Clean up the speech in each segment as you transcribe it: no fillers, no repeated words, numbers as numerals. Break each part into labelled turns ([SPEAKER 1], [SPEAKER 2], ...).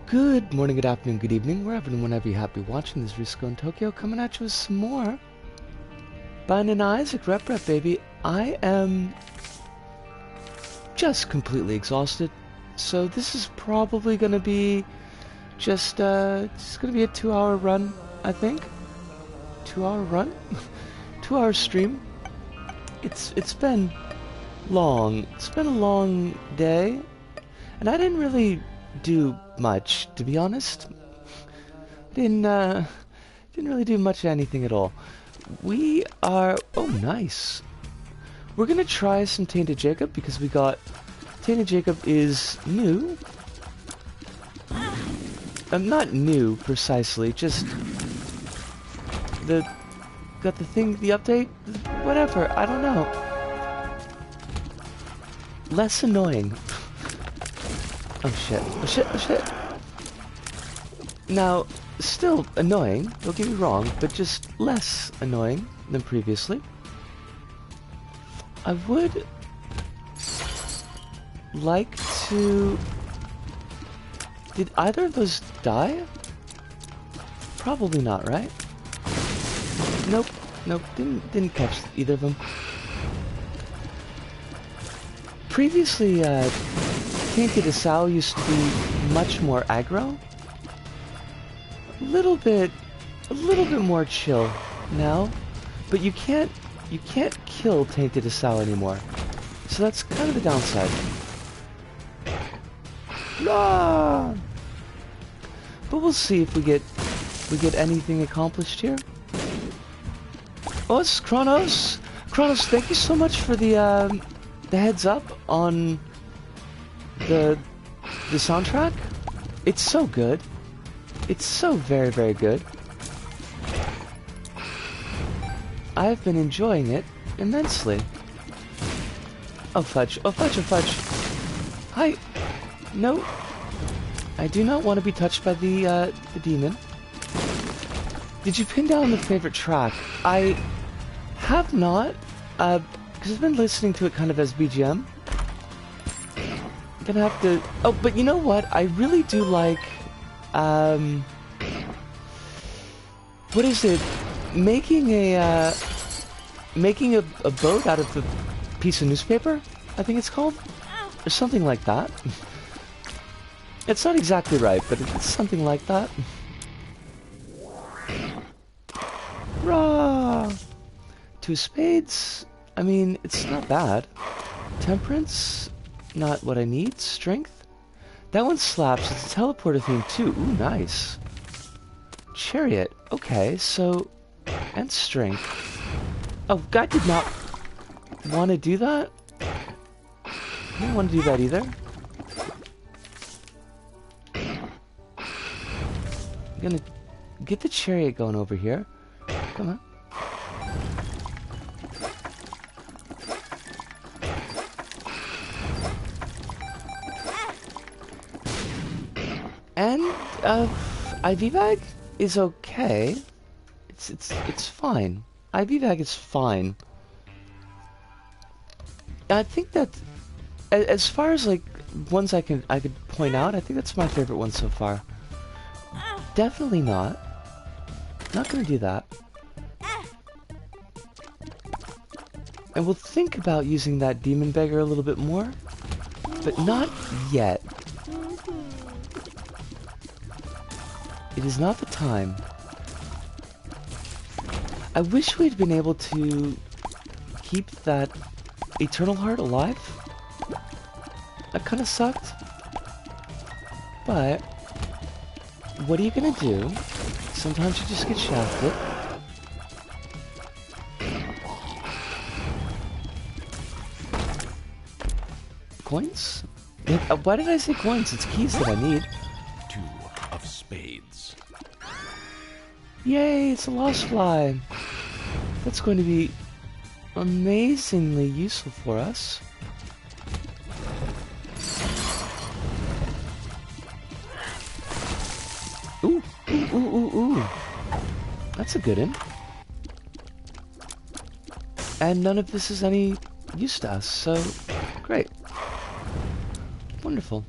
[SPEAKER 1] Good morning, good afternoon, good evening, wherever and whenever you're happy watching this. Risco in Tokyo coming at you with some more Bun and Isaac rep, baby. I am just completely exhausted, so this is probably gonna be just gonna be a 2-hour run, I think. 2-hour run, 2-hour stream. It's been long. It's been a long day, and I didn't really do much, to be honest. Didn't really do much of anything at all. We are... Oh, nice. We're gonna try some Tainted Jacob, because we got... Tainted Jacob is new. Not new, precisely, just... Got the thing, the update? Whatever, I don't know. Less annoying. Oh shit, oh shit, oh shit. Now, still annoying, don't get me wrong, but just less annoying than previously. I would like to... Did either of those die? Probably not, right? Nope, nope, didn't catch either of them. Previously, Tainted Asao used to be much more aggro. A little bit more chill now, but you can't kill Tainted Asao anymore. So that's kind of the downside. Ah! But we'll see if we get anything accomplished here. Oh, it's Kronos. Kronos, thank you so much for the heads up on the soundtrack. It's so good. It's so very, very good. I've been enjoying it immensely. Oh fudge, oh fudge, oh fudge. Hi. No. I do not want to be touched by the demon. Did you pin down the favorite track? I have not, because I've been listening to it kind of as BGM. I'm gonna have to... Oh, but you know what? I really do like, what is it? Making a boat out of a piece of newspaper, I think it's called? Or something like that. It's not exactly right, but it's something like that. Rah! 2 spades? I mean, it's not bad. Temperance? Not what I need. Strength? That one slaps. It's a teleporter theme too. Ooh, nice. Chariot. Okay, so... And strength. Oh, guy did not want to do that? I didn't want to do that either. I'm gonna get the chariot going over here. Come on. And IV bag is okay. It's fine. IV bag is fine. I think that as far as like ones I could point out, I think that's my favorite one so far. Definitely not. Not gonna do that. And we'll think about using that demon beggar a little bit more, but not yet. It is not the time. I wish we'd been able to keep that Eternal Heart alive. That kind of sucked. But what are you gonna do? Sometimes you just get shafted. Coins? Why did I say coins? It's keys that I need.
[SPEAKER 2] 2 of spades.
[SPEAKER 1] Yay, it's a lost fly. That's going to be amazingly useful for us. Ooh, ooh, ooh, ooh, ooh. That's a good one. And none of this is any use to us, so great. Wonderful.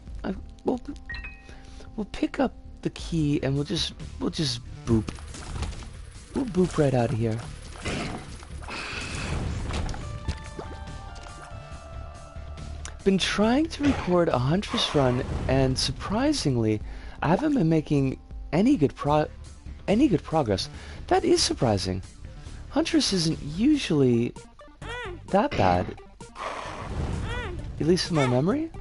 [SPEAKER 1] we'll pick up the key and we'll just boop. We'll boop right out of here. Been trying to record a Huntress run, and surprisingly, I haven't been making any good progress. That is surprising. Huntress isn't usually that bad, at least in my memory.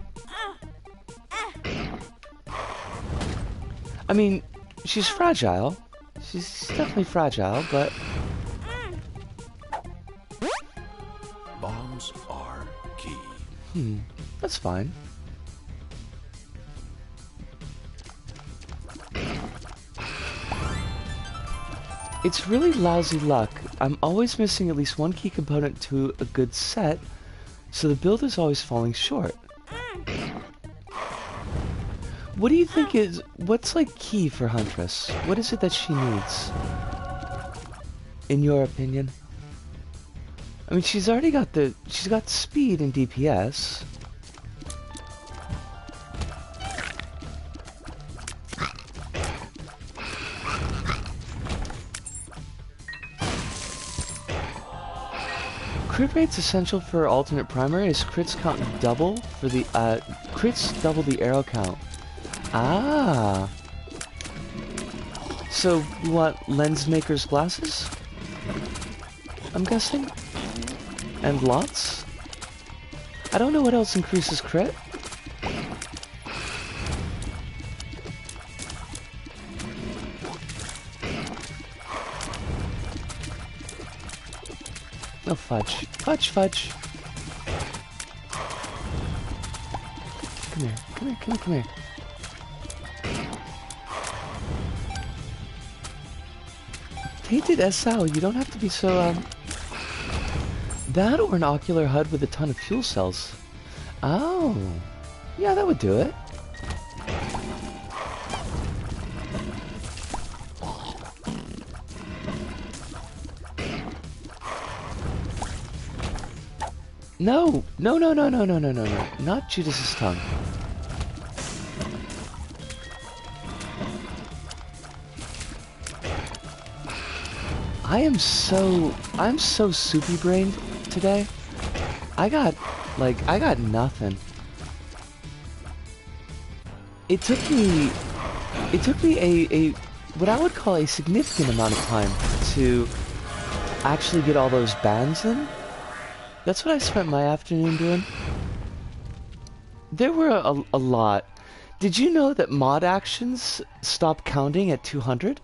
[SPEAKER 1] I mean, she's fragile. She's definitely fragile, but
[SPEAKER 2] Bombs are key.
[SPEAKER 1] That's fine. It's really lousy luck. I'm always missing at least one key component to a good set, so the build is always falling short. What do you think what's like key for Huntress? What is it that she needs? In your opinion? I mean, she's got speed and DPS. Crit rate's essential for alternate primary as crits count double for the crits double the arrow count. Ah. So you want lens maker's glasses? I'm guessing? And lots? I don't know what else increases crit. Oh, fudge. Fudge, fudge. Come here, come here, come here, come here. Tainted SL, you don't have to be so, That or an ocular HUD with a ton of fuel cells. Oh. Yeah, that would do it. No! No, no, no, no, no, no, no, no. Not Judas's tongue. I'm so soupy brained today. I got nothing. It took me a what I would call a significant amount of time to actually get all those bans in. That's what I spent my afternoon doing. There were a lot. Did you know that mod actions stop counting at 200?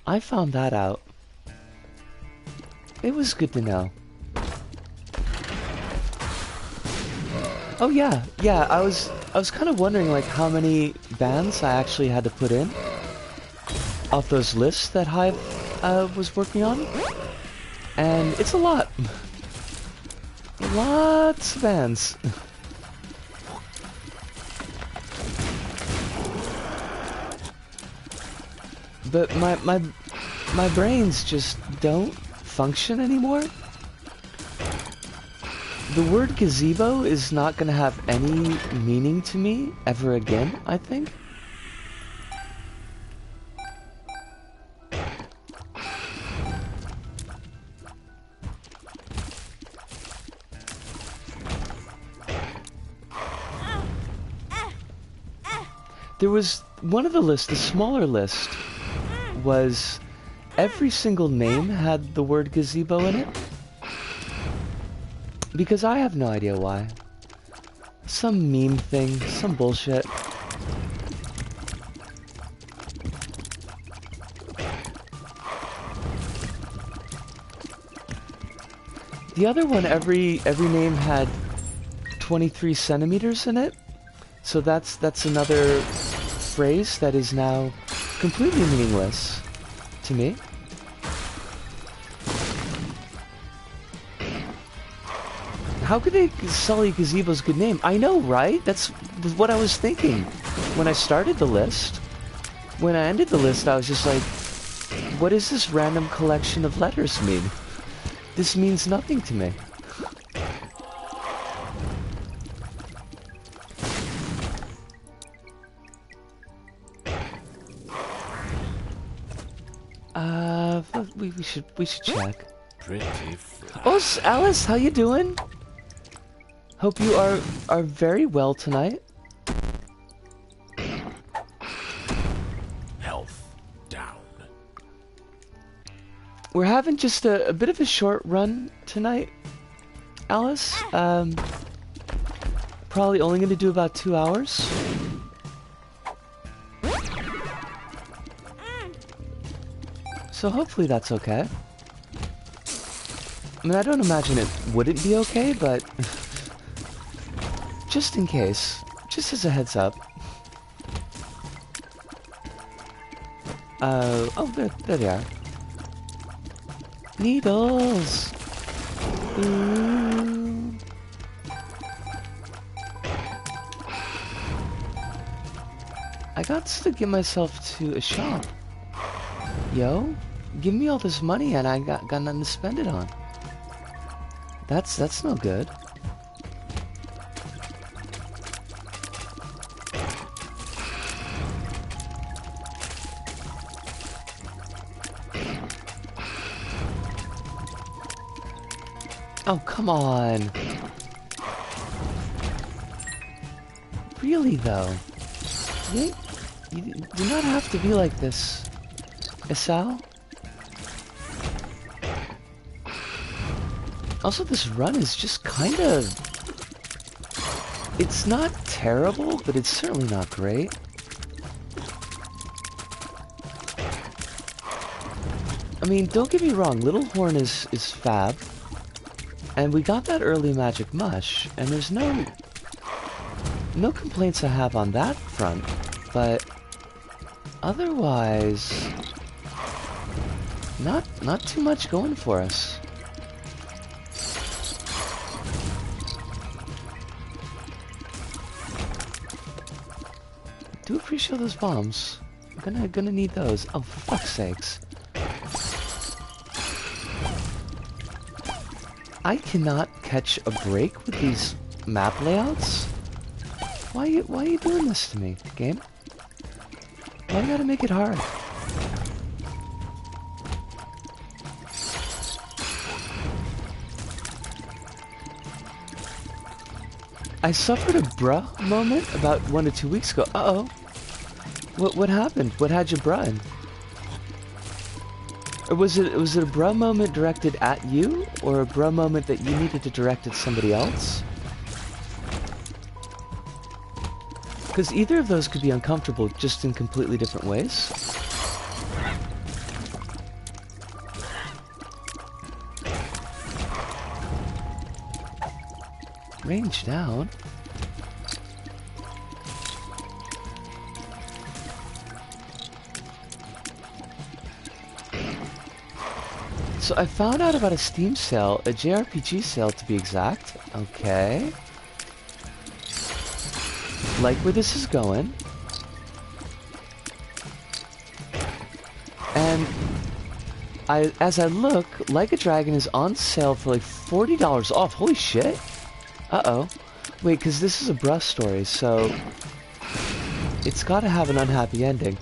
[SPEAKER 1] I found that out. It was good to know. Oh yeah, yeah, I was kind of wondering like how many bans I actually had to put in off those lists that Hive was working on. And it's a lot. Lots of bans. But my brains just don't function anymore. The word gazebo is not gonna have any meaning to me ever again, I think. There was one of the lists, the smaller list, was every single name had the word gazebo in it. Because I have no idea why. Some meme thing, some bullshit. The other one, every name had 23 centimeters in it. So that's another phrase that is now completely meaningless to me. How could they sully Gazebo's good name? I know, right? That's what I was thinking when I started the list. When I ended the list, I was just like, what does this random collection of letters mean? This means nothing to me. we should check.
[SPEAKER 2] Pretty fresh.
[SPEAKER 1] Oh, Alice, how you doing? Hope you are very well tonight.
[SPEAKER 2] Health down.
[SPEAKER 1] We're having just a bit of a short run tonight, Alice. Probably only going to do about 2 hours. So hopefully that's okay. I mean, I don't imagine it wouldn't be okay, but just in case, just as a heads up. Oh, there they are. Needles! Ooh. I got to get myself to a shop. Yo, give me all this money and I got nothing to spend it on. That's no good. Oh, come on. Really, though? You do not have to be like this, Isao. Also, this run is just kind of... It's not terrible, but it's certainly not great. I mean, don't get me wrong, Little Horn is fab. And we got that early magic mush, and there's no complaints I have on that front, but otherwise, not too much going for us. Do appreciate those bombs. I'm gonna need those. Oh, for fuck's sakes. I cannot catch a break with these map layouts. Why are you doing this to me, game? Why you gotta make it hard? I suffered a bruh moment about 1 to 2 weeks ago. Uh-oh. What happened? What had you bruhing? Or was it a bruh moment directed at you, or a bruh moment that you needed to direct at somebody else? Because either of those could be uncomfortable, just in completely different ways. Range down. So I found out about a Steam sale, a JRPG sale to be exact. Okay. Like where this is going. And as I look, Like a Dragon is on sale for like $40 off. Holy shit. Uh-oh. Wait, because this is a bruh story, so it's got to have an unhappy ending.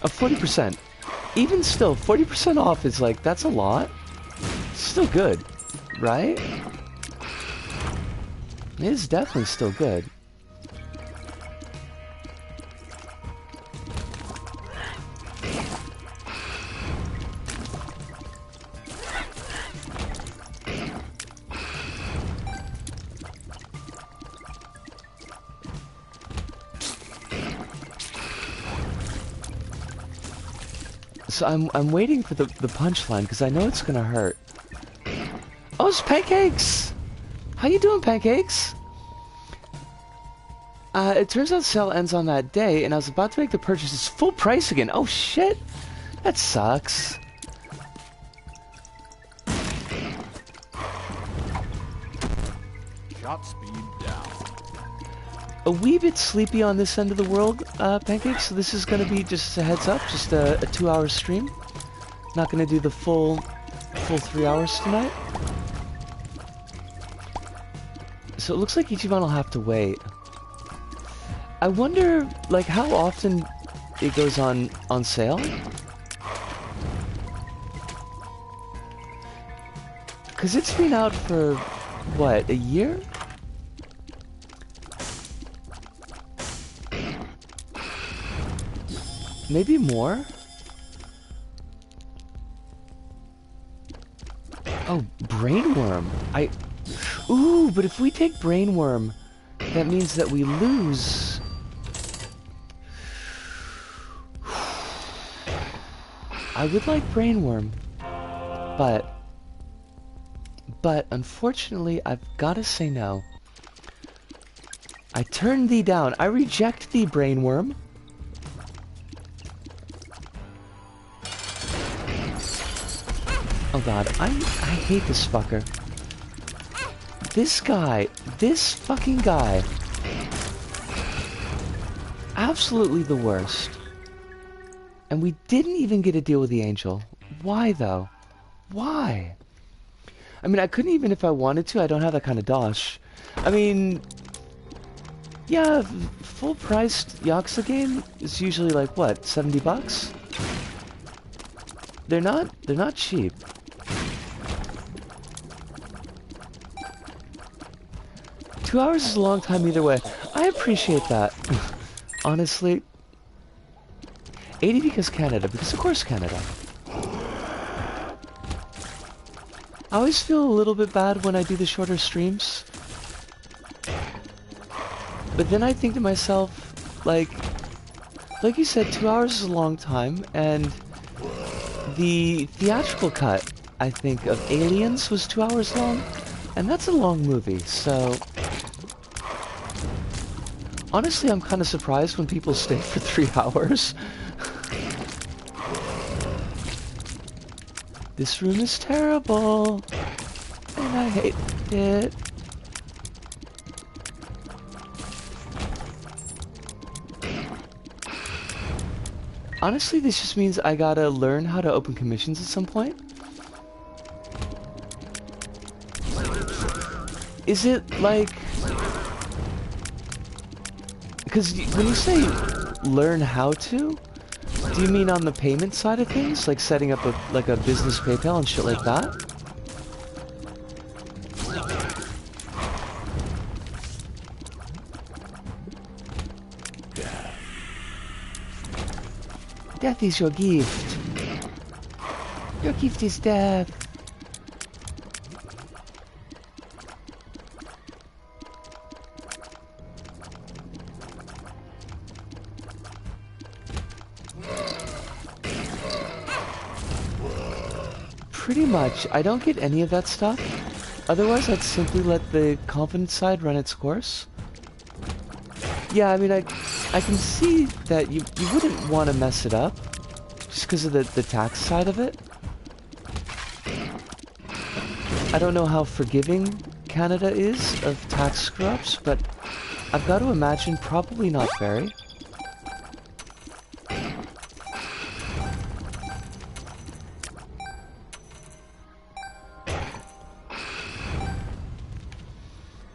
[SPEAKER 1] 40%. Even still, 40% off is like, that's a lot. It's still good, right? It is definitely still good. So I'm waiting for the punchline because I know it's gonna hurt. Oh, it's Pancakes! How you doing, Pancakes? It turns out the sale ends on that day, and I was about to make the purchase. It's full price again. Oh shit! That sucks.
[SPEAKER 2] Shot speed down.
[SPEAKER 1] A wee bit sleepy on this end of the world, Pancakes, so this is going to be just a heads up, just a 2-hour stream. Not going to do the full 3 hours tonight. So it looks like Ichiban will have to wait. I wonder, like, how often it goes on sale? Because it's been out for, what, a year? Maybe more? Oh, brainworm. Ooh, but if we take brainworm, that means that we lose. I would like brainworm, but unfortunately, I've got to say no. I turn thee down. I reject thee, brainworm. Oh god, I hate this fucker. This fucking guy. Absolutely the worst. And we didn't even get a deal with the angel. Why though? Why? I mean, I couldn't even if I wanted to. I don't have that kind of dosh. I mean, yeah, full-priced Yakuza game is usually like what, $70? They're not cheap. Two hours is a long time either way. I appreciate that. Honestly. 80 because Canada, because of course Canada. I always feel a little bit bad when I do the shorter streams. But then I think to myself, like you said, 2 hours is a long time, and the theatrical cut, I think, of Aliens was 2 hours long, and that's a long movie, so... Honestly, I'm kind of surprised when people stay for 3 hours. This room is terrible, and I hate it. Honestly, this just means I gotta learn how to open commissions at some point. Is it like... Because when you say learn how to, do you mean on the payment side of things? Like setting up a business PayPal and shit like that? Death is your gift. Your gift is death. Pretty much. I don't get any of that stuff. Otherwise, I'd simply let the confidence side run its course. Yeah, I mean, I can see that you wouldn't want to mess it up just because of the tax side of it. I don't know how forgiving Canada is of tax screw-ups, but I've got to imagine probably not very.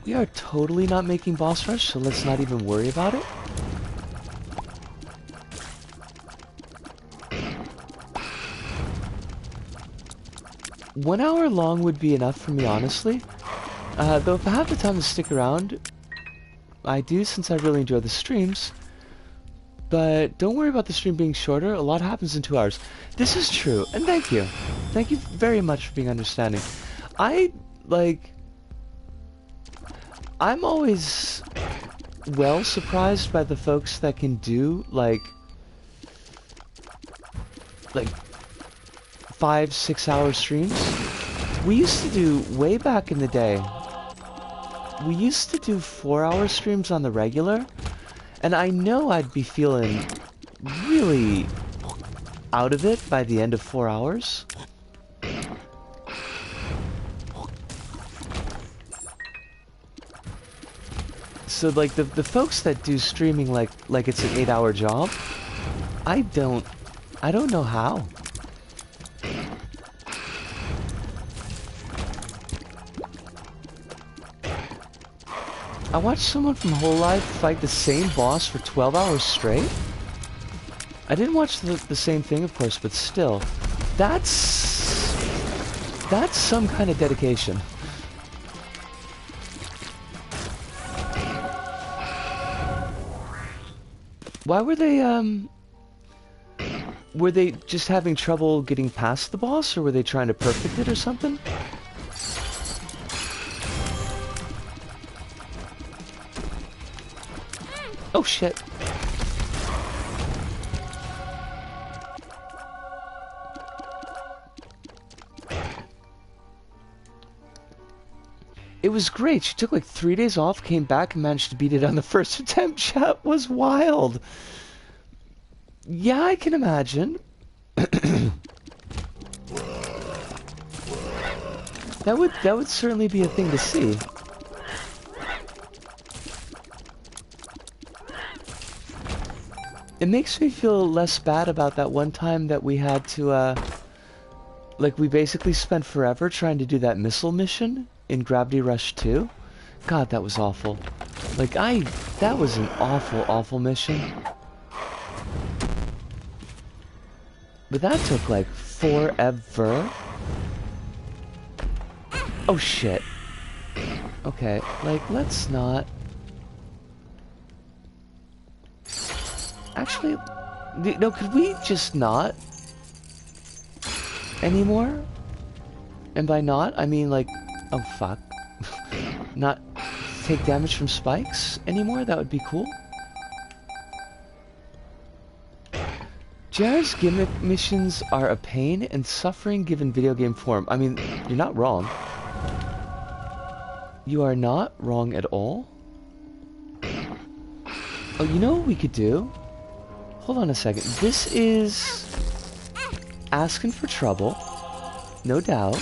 [SPEAKER 1] We are totally not making boss rush, so let's not even worry about it. One hour long would be enough for me, honestly. Though if I have the time to stick around, I do, since I really enjoy the streams. But don't worry about the stream being shorter. A lot happens in 2 hours. This is true, and thank you. Thank you very much for being understanding. I'm always well surprised by the folks that can do like 5-6 hour streams. We used to do, way back in the day, we used to do 4-hour streams on the regular, and I know I'd be feeling really out of it by the end of 4 hours. So like the folks that do streaming like it's an 8-hour job, I don't know how. I watched someone from Whole Life fight the same boss for 12 hours straight. I didn't watch the same thing, of course, but still, that's That's some kind of dedication. Why were they just having trouble getting past the boss, or were they trying to perfect it or something? Oh shit. It was great. She took like 3 days off, came back, and managed to beat it on the first attempt. Chat was wild. Yeah, I can imagine. That would certainly be a thing to see. It makes me feel less bad about that one time that we had to, like, we basically spent forever trying to do that missile mission in Gravity Rush 2. God, that was awful. Like, that was an awful, awful mission. But that took, like, forever. Oh, shit. Okay, like, let's not... Actually, no, could we just not anymore? And by not, I mean, like, oh, fuck. Not take damage from spikes anymore? That would be cool. JR's gimmick missions are a pain and suffering given video game form. I mean, you're not wrong. You are not wrong at all. Oh, you know what we could do? Hold on a second. This is asking for trouble, no doubt.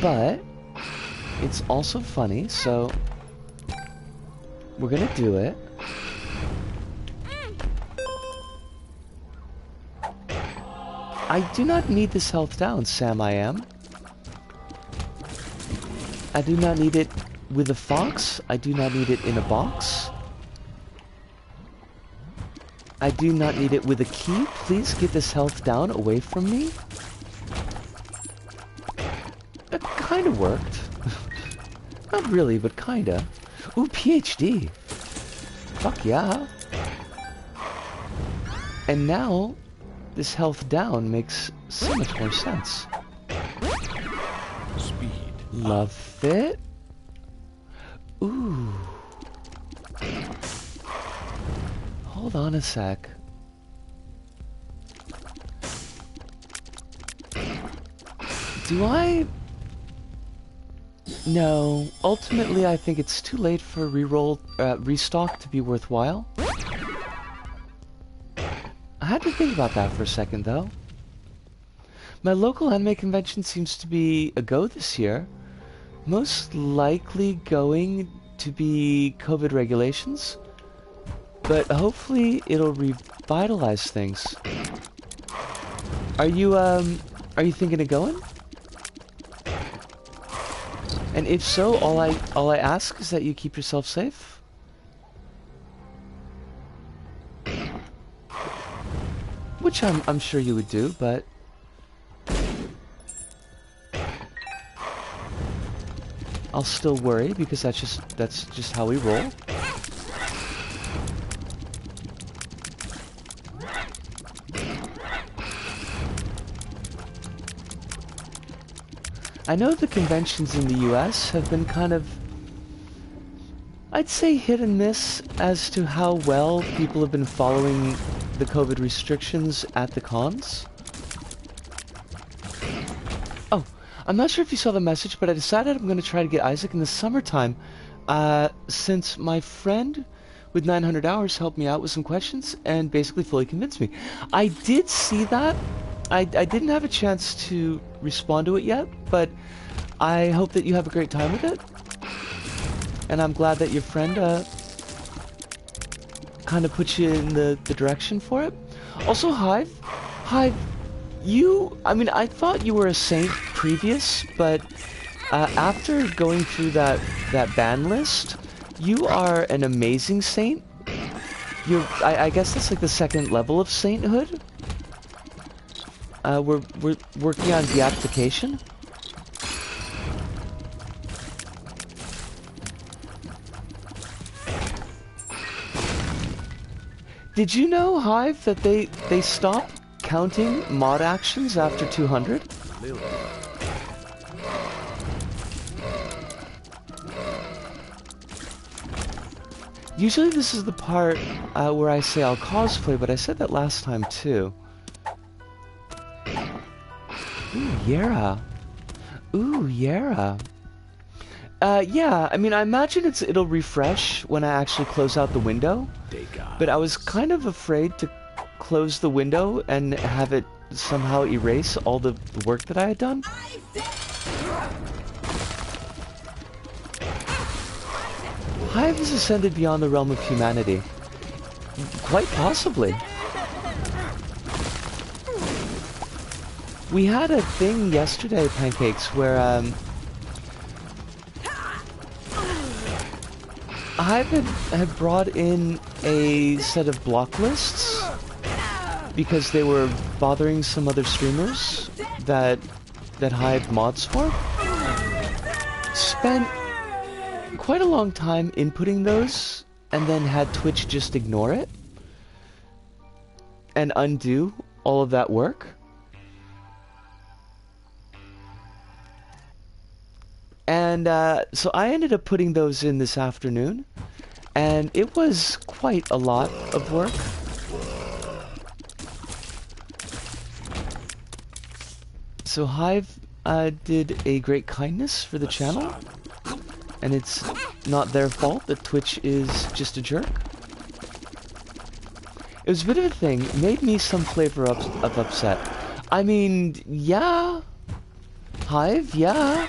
[SPEAKER 1] But it's also funny, so we're gonna do it. I do not need this health down, Sam I am. I do not need it with a fox. I do not need it in a box. I do not need it with a key. Please get this health down away from me. It kinda worked. Not really, but kinda. Ooh, PhD. Fuck yeah. And now, this health down makes so much more sense.
[SPEAKER 2] Speed.
[SPEAKER 1] Love it. Ooh. Hold on a sec. Do I... No. Ultimately, I think it's too late for restock to be worthwhile. I had to think about that for a second, though. My local anime convention seems to be a go this year. Most likely going to be COVID regulations. But hopefully it'll revitalize things. Are you thinking of going? And if so, all I ask is that you keep yourself safe. Which I'm sure you would do, but I'll still worry because that's just how we roll. I know the conventions in the US have been kind of, I'd say, hit and miss as to how well people have been following the COVID restrictions at the cons. Oh, I'm not sure if you saw the message, but I decided I'm going to try to get Isaac in the summertime, since my friend with 900 hours helped me out with some questions and basically fully convinced me. I did see that. I didn't have a chance to respond to it yet, but I hope that you have a great time with it. And I'm glad that your friend kind of put you in the direction for it. Also, Hive, I mean, I thought you were a saint previous, but after going through that ban list, you are an amazing saint. I guess that's like the second level of sainthood. we're working on beatification. Did you know, Hive, that they stop counting mod actions after 200? Usually this is the part where I say I'll cosplay, but I said that last time too. Ooh, Yera. Ooh, Yera. Yeah, I mean, I imagine it'll refresh when I actually close out the window. But I was kind of afraid to close the window and have it somehow erase all the work that I had done. Hive has ascended beyond the realm of humanity. Quite possibly. We had a thing yesterday, Pancakes, where Hive had brought in a set of block lists because they were bothering some other streamers that Hive mods for. Spent quite a long time inputting those and then had Twitch just ignore it and undo all of that work. And so I ended up putting those in this afternoon, and it was quite a lot of work. So Hive did a great kindness for the channel, and it's not their fault that Twitch is just a jerk. It was a bit of a thing. It made me some flavor of upset. I mean, yeah. Hive, yeah.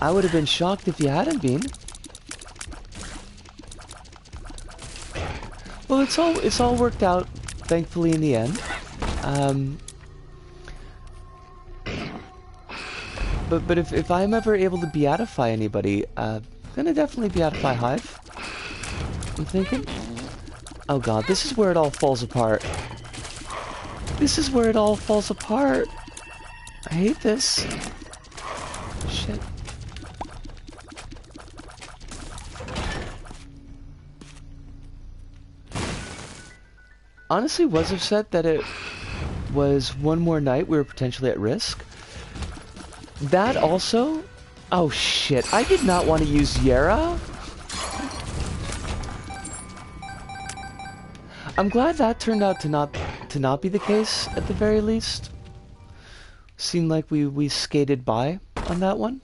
[SPEAKER 1] I would have been shocked if you hadn't been. Well, it's all worked out, thankfully, in the end. But if I'm ever able to beatify anybody, I'm gonna definitely beatify Hive. I'm thinking. Oh god, this is where it all falls apart. This is where it all falls apart. I hate this. Shit. Honestly, was upset that it was one more night we were potentially at risk. That also... Oh shit, I did not want to use Yera. I'm glad that turned out to not be the case, at the very least. Seemed like we skated by on that one.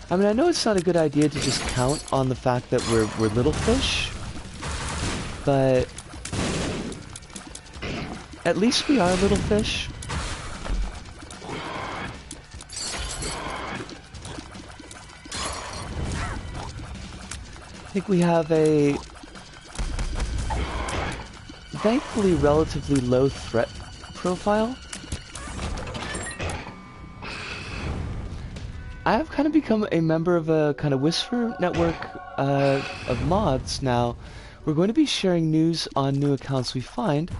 [SPEAKER 1] I mean, I know it's not a good idea to just count on the fact that we're little fish, but at least we are little fish. I think we have a thankfully relatively low threat profile. I have kind of become a member of a kind of Whisper network of mods now. We're going to be sharing news on new accounts we find,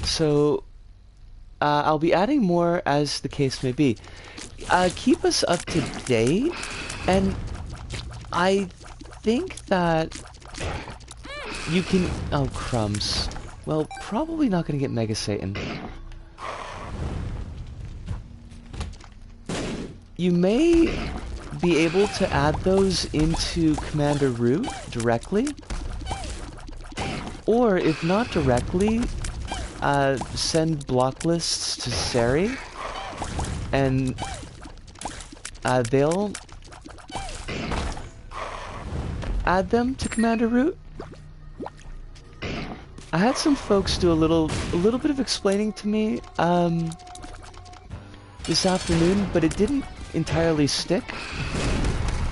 [SPEAKER 1] so I'll be adding more as the case may be. Keep us up to date, and I think that you can... Oh, crumbs. Well, probably not going to get Mega Satan. You may be able to add those into Commander Root directly, or if not directly, send block lists to Sari, and they'll add them to Commander Root. I had some folks do a little bit of explaining to me this afternoon, but it didn't entirely stick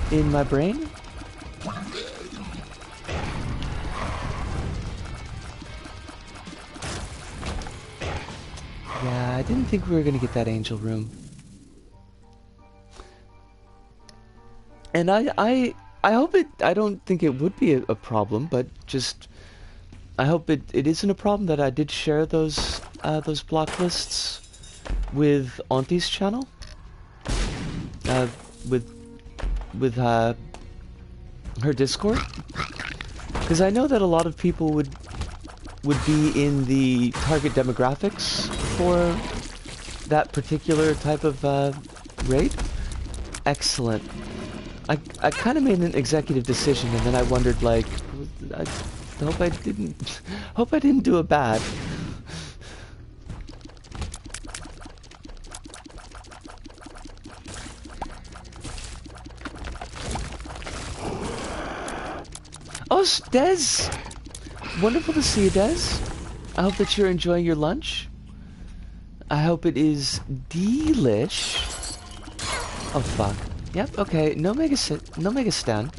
[SPEAKER 1] in my brain. Yeah, I didn't think we were gonna get that angel room. And I hope I don't think it would be a problem, but just, I hope it isn't a problem that I did share those block lists with Auntie's channel. With her Discord. Because I know that a lot of people would be in the target demographics for that particular type of raid. Excellent. I kind of made an executive decision, and then I wondered, like, I hope I didn't do it bad. Oh, Des! Wonderful to see you, Des. I hope that you're enjoying your lunch. I hope it is delish. Oh, fuck. Yep, okay. No mega stan.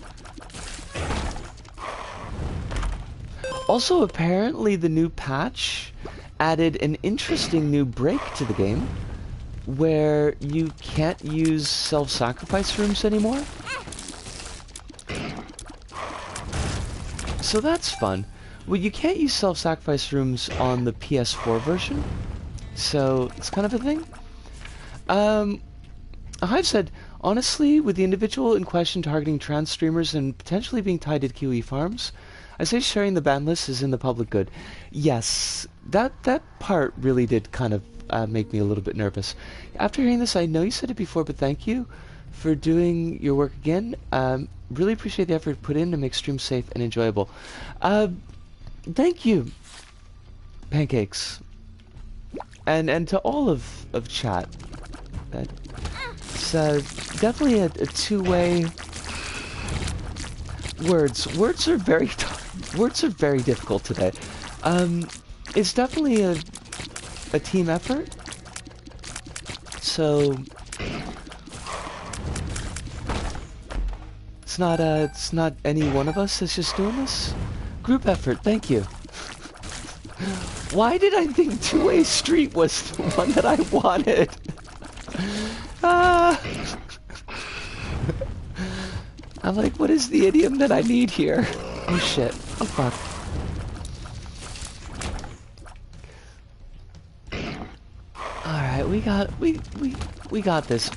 [SPEAKER 1] Also, apparently the new patch added an interesting new break to the game where you can't use self-sacrifice rooms anymore. So that's fun. Well, you can't use self-sacrifice rooms on the PS4 version, so it's kind of a thing. Hive said, honestly, with the individual in question targeting trans streamers and potentially being tied to QE farms, I say sharing the ban list is in the public good. Yes, that part really did kind of make me a little bit nervous. After hearing this, I know you said it before, but thank you for doing your work again. Really appreciate the effort put in to make streams safe and enjoyable. Thank you, Pancakes, and to all of chat. It's definitely a two-way. Words are very difficult today. It's definitely a team effort. So it's not any one of us that's just doing this. Group effort. Thank you. Why did I think two-way street was the one that I wanted? I'm like, what is the idiom that I need here? Oh shit. Oh fuck. Alright, we got this.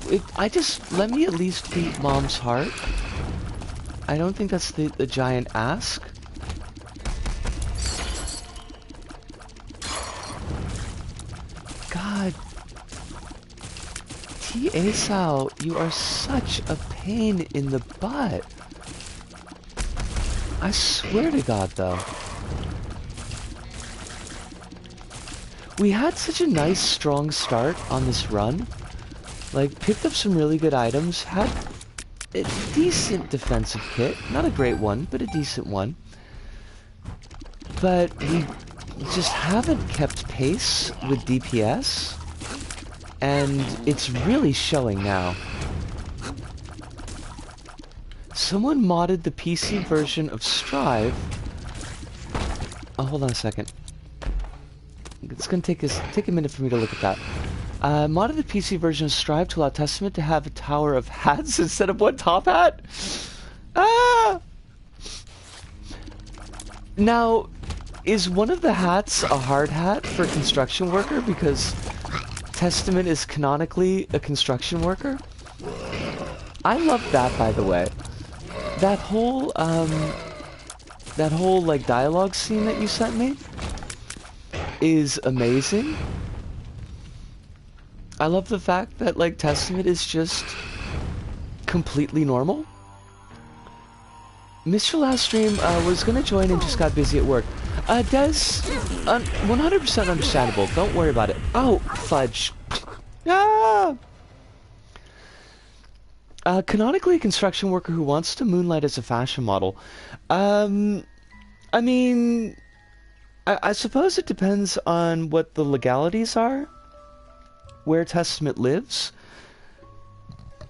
[SPEAKER 1] Let me at least beat Mom's heart. I don't think that's the giant ask. God. PtaER, you are such a pain in the butt. I swear to God, though. We had such a nice, strong start on this run. Like, picked up some really good items, had a decent defensive kit. Not a great one, but a decent one. But we just haven't kept pace with DPS. And it's really showing now. Someone modded the PC version of Strive. Oh, hold on a second. It's gonna take a minute for me to look at that. Modded the PC version of Strive to allow Testament to have a tower of hats instead of one top hat. Ah! Now, is one of the hats a hard hat for construction worker? Because Testament is canonically a construction worker. I love that, by the way. That whole like dialogue scene that you sent me is amazing. I love the fact that like Testament is just completely normal. Missed your last stream. Was gonna join and just got busy at work. Des, 100% understandable. Don't worry about it. Oh, fudge. Ah! Canonically a construction worker who wants to moonlight as a fashion model. I mean, I suppose it depends on what the legalities are, where Testament lives,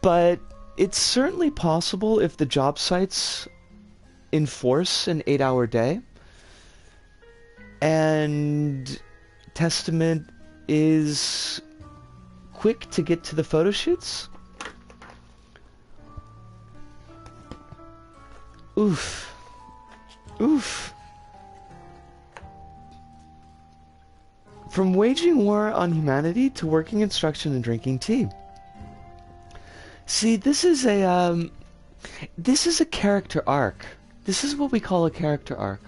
[SPEAKER 1] but it's certainly possible if the job sites enforce an 8-hour day, and Testament is quick to get to the photo shoots. Oof. Oof. From waging war on humanity to working instruction and drinking tea. See, this is a character arc. This is what we call a character arc.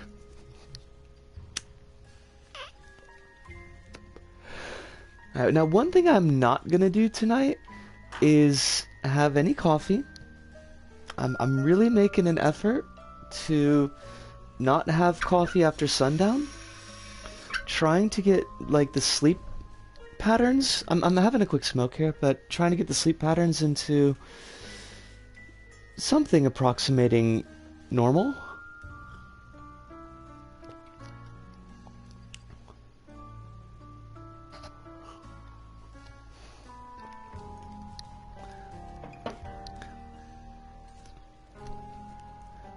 [SPEAKER 1] Alright, now one thing I'm not gonna do tonight is have any coffee. I'm really making an effort to not have coffee after sundown. Trying to get, like, the sleep patterns. I'm having a quick smoke here, but trying to get the sleep patterns into something approximating normal.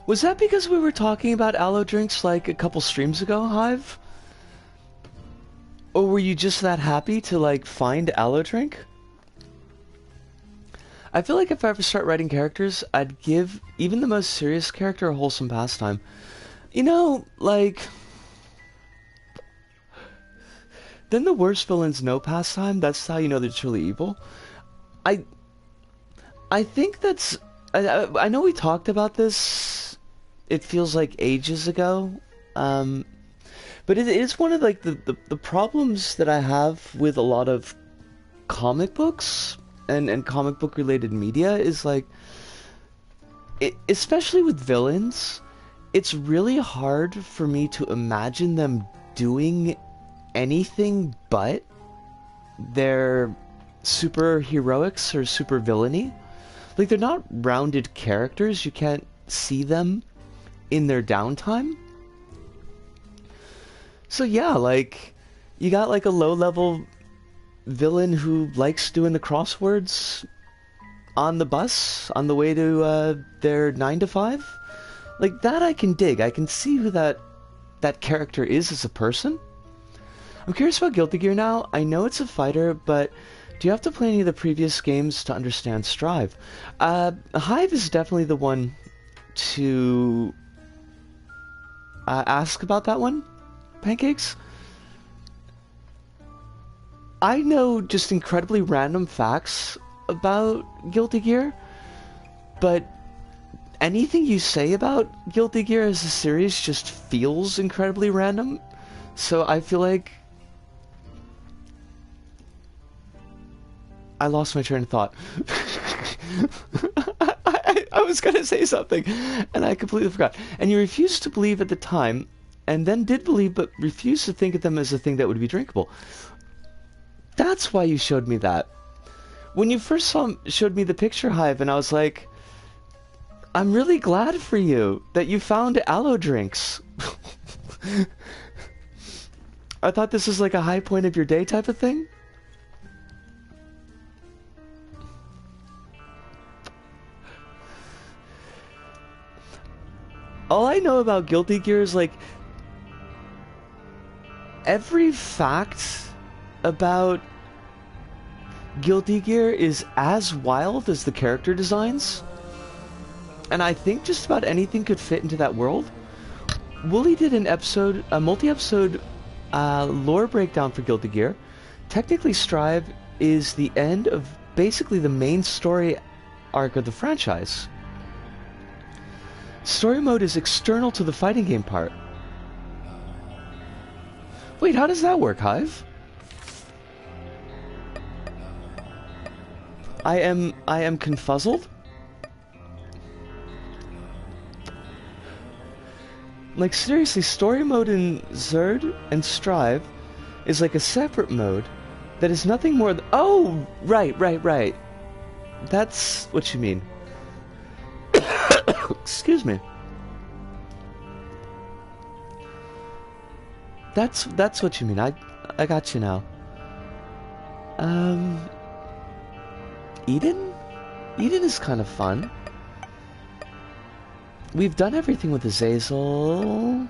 [SPEAKER 1] Was that because we were talking about aloe drinks like a couple streams ago, Hive? Or were you just that happy to, like, find aloe drink? I feel like if I ever start writing characters, I'd give even the most serious character a wholesome pastime. You know, like... Then the worst villains no pastime, that's how you know they're truly evil. I think that's... I know we talked about this, it feels like ages ago, but it is one of, like, the problems that I have with a lot of comic books and comic book related media is, like, especially with villains, it's really hard for me to imagine them doing anything but their super heroics or super villainy. Like, they're not rounded characters, you can't see them in their downtime. So yeah, like, you got, like, a low-level villain who likes doing the crosswords on the bus on the way to their 9 to 5. Like, that I can dig. I can see who that character is as a person. I'm curious about Guilty Gear now. I know it's a fighter, but do you have to play any of the previous games to understand Strive? Hive is definitely the one to ask about that one, Pancakes. I know just incredibly random facts about Guilty Gear, but anything you say about Guilty Gear as a series just feels incredibly random, so I feel like I lost my train of thought. I was gonna say something, and I completely forgot. And you refused to believe at the time, and then did believe, but refused to think of them as a thing that would be drinkable. That's why you showed me that. When you first showed me the picture, Hive, and I was like, I'm really glad for you that you found aloe drinks. I thought this was like a high point of your day type of thing. All I know about Guilty Gear is, like, every fact about Guilty Gear is as wild as the character designs. And I think just about anything could fit into that world. Wooly did a multi-episode lore breakdown for Guilty Gear. Technically, Strive is the end of basically the main story arc of the franchise. Story mode is external to the fighting game part. Wait, how does that work, Hive? I am confuzzled. Like, seriously, story mode in Zerd and Strive is like a separate mode that is nothing more than... Oh! Right. That's what you mean. Excuse me. That's what you mean. I got you now. Eden? Eden is kind of fun. We've done everything with Azazel.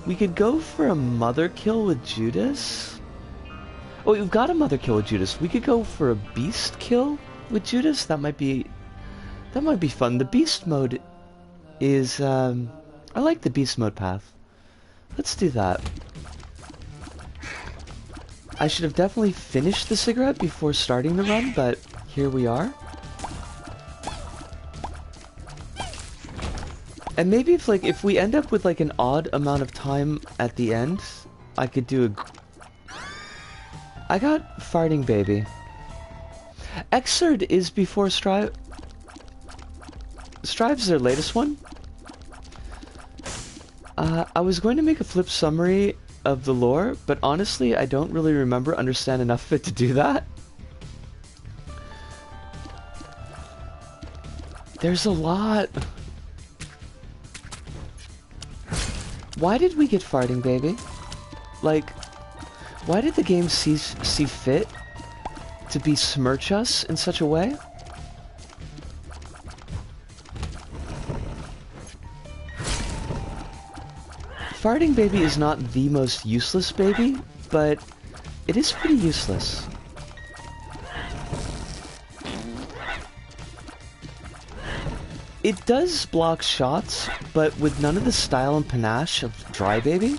[SPEAKER 1] We could go for a mother kill with Judas. Oh, we've got a mother kill with Judas. We could go for a beast kill with Judas. That might be That might be fun. The beast mode is, I like the beast mode path. Let's do that. I should have definitely finished the cigarette before starting the run, but here we are. And maybe if we end up with like an odd amount of time at the end, I could do a... I got Farting Baby. Xrd is before Strive. Strive's their latest one. I was going to make a flip summary of the lore, but honestly, I don't really understand enough of it to do that. There's a lot. Why did we get Farting Baby? Like, why did the game see fit to besmirch us in such a way? Farting Baby is not the most useless baby, but it is pretty useless. It does block shots, but with none of the style and panache of Dry Baby.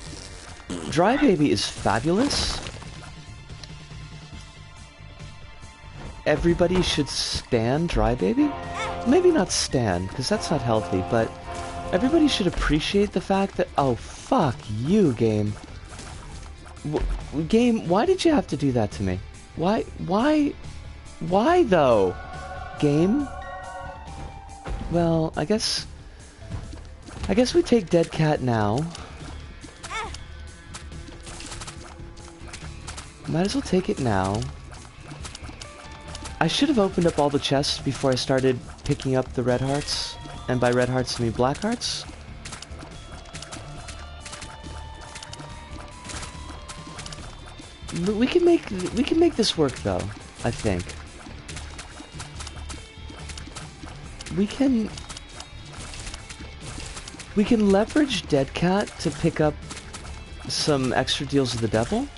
[SPEAKER 1] Dry Baby is fabulous. Everybody should stan Dry Baby. Maybe not stan, because that's not healthy, but everybody should appreciate the fact that... Oh, fuck you, game. Game, why did you have to do that to me? Why though? Game? Well, I guess we take Dead Cat now. Might as well take it now. I should have opened up all the chests before I started picking up the red hearts. And by red hearts, I mean black hearts. We can make this work though, I think. We can leverage Dead Cat to pick up some extra deals of the devil.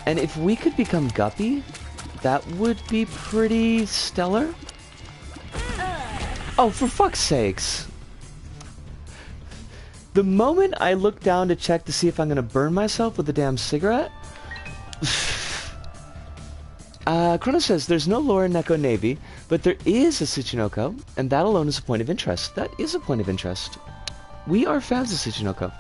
[SPEAKER 1] And if we could become Guppy, that would be pretty stellar. Oh, for fuck's sakes. The moment I look down to check to see if I'm gonna burn myself with a damn cigarette... Chrono says, there's no lore in Neko Navy, but there is a Tsuchinoko, and that alone is a point of interest. That is a point of interest. We are fans of Tsuchinoko.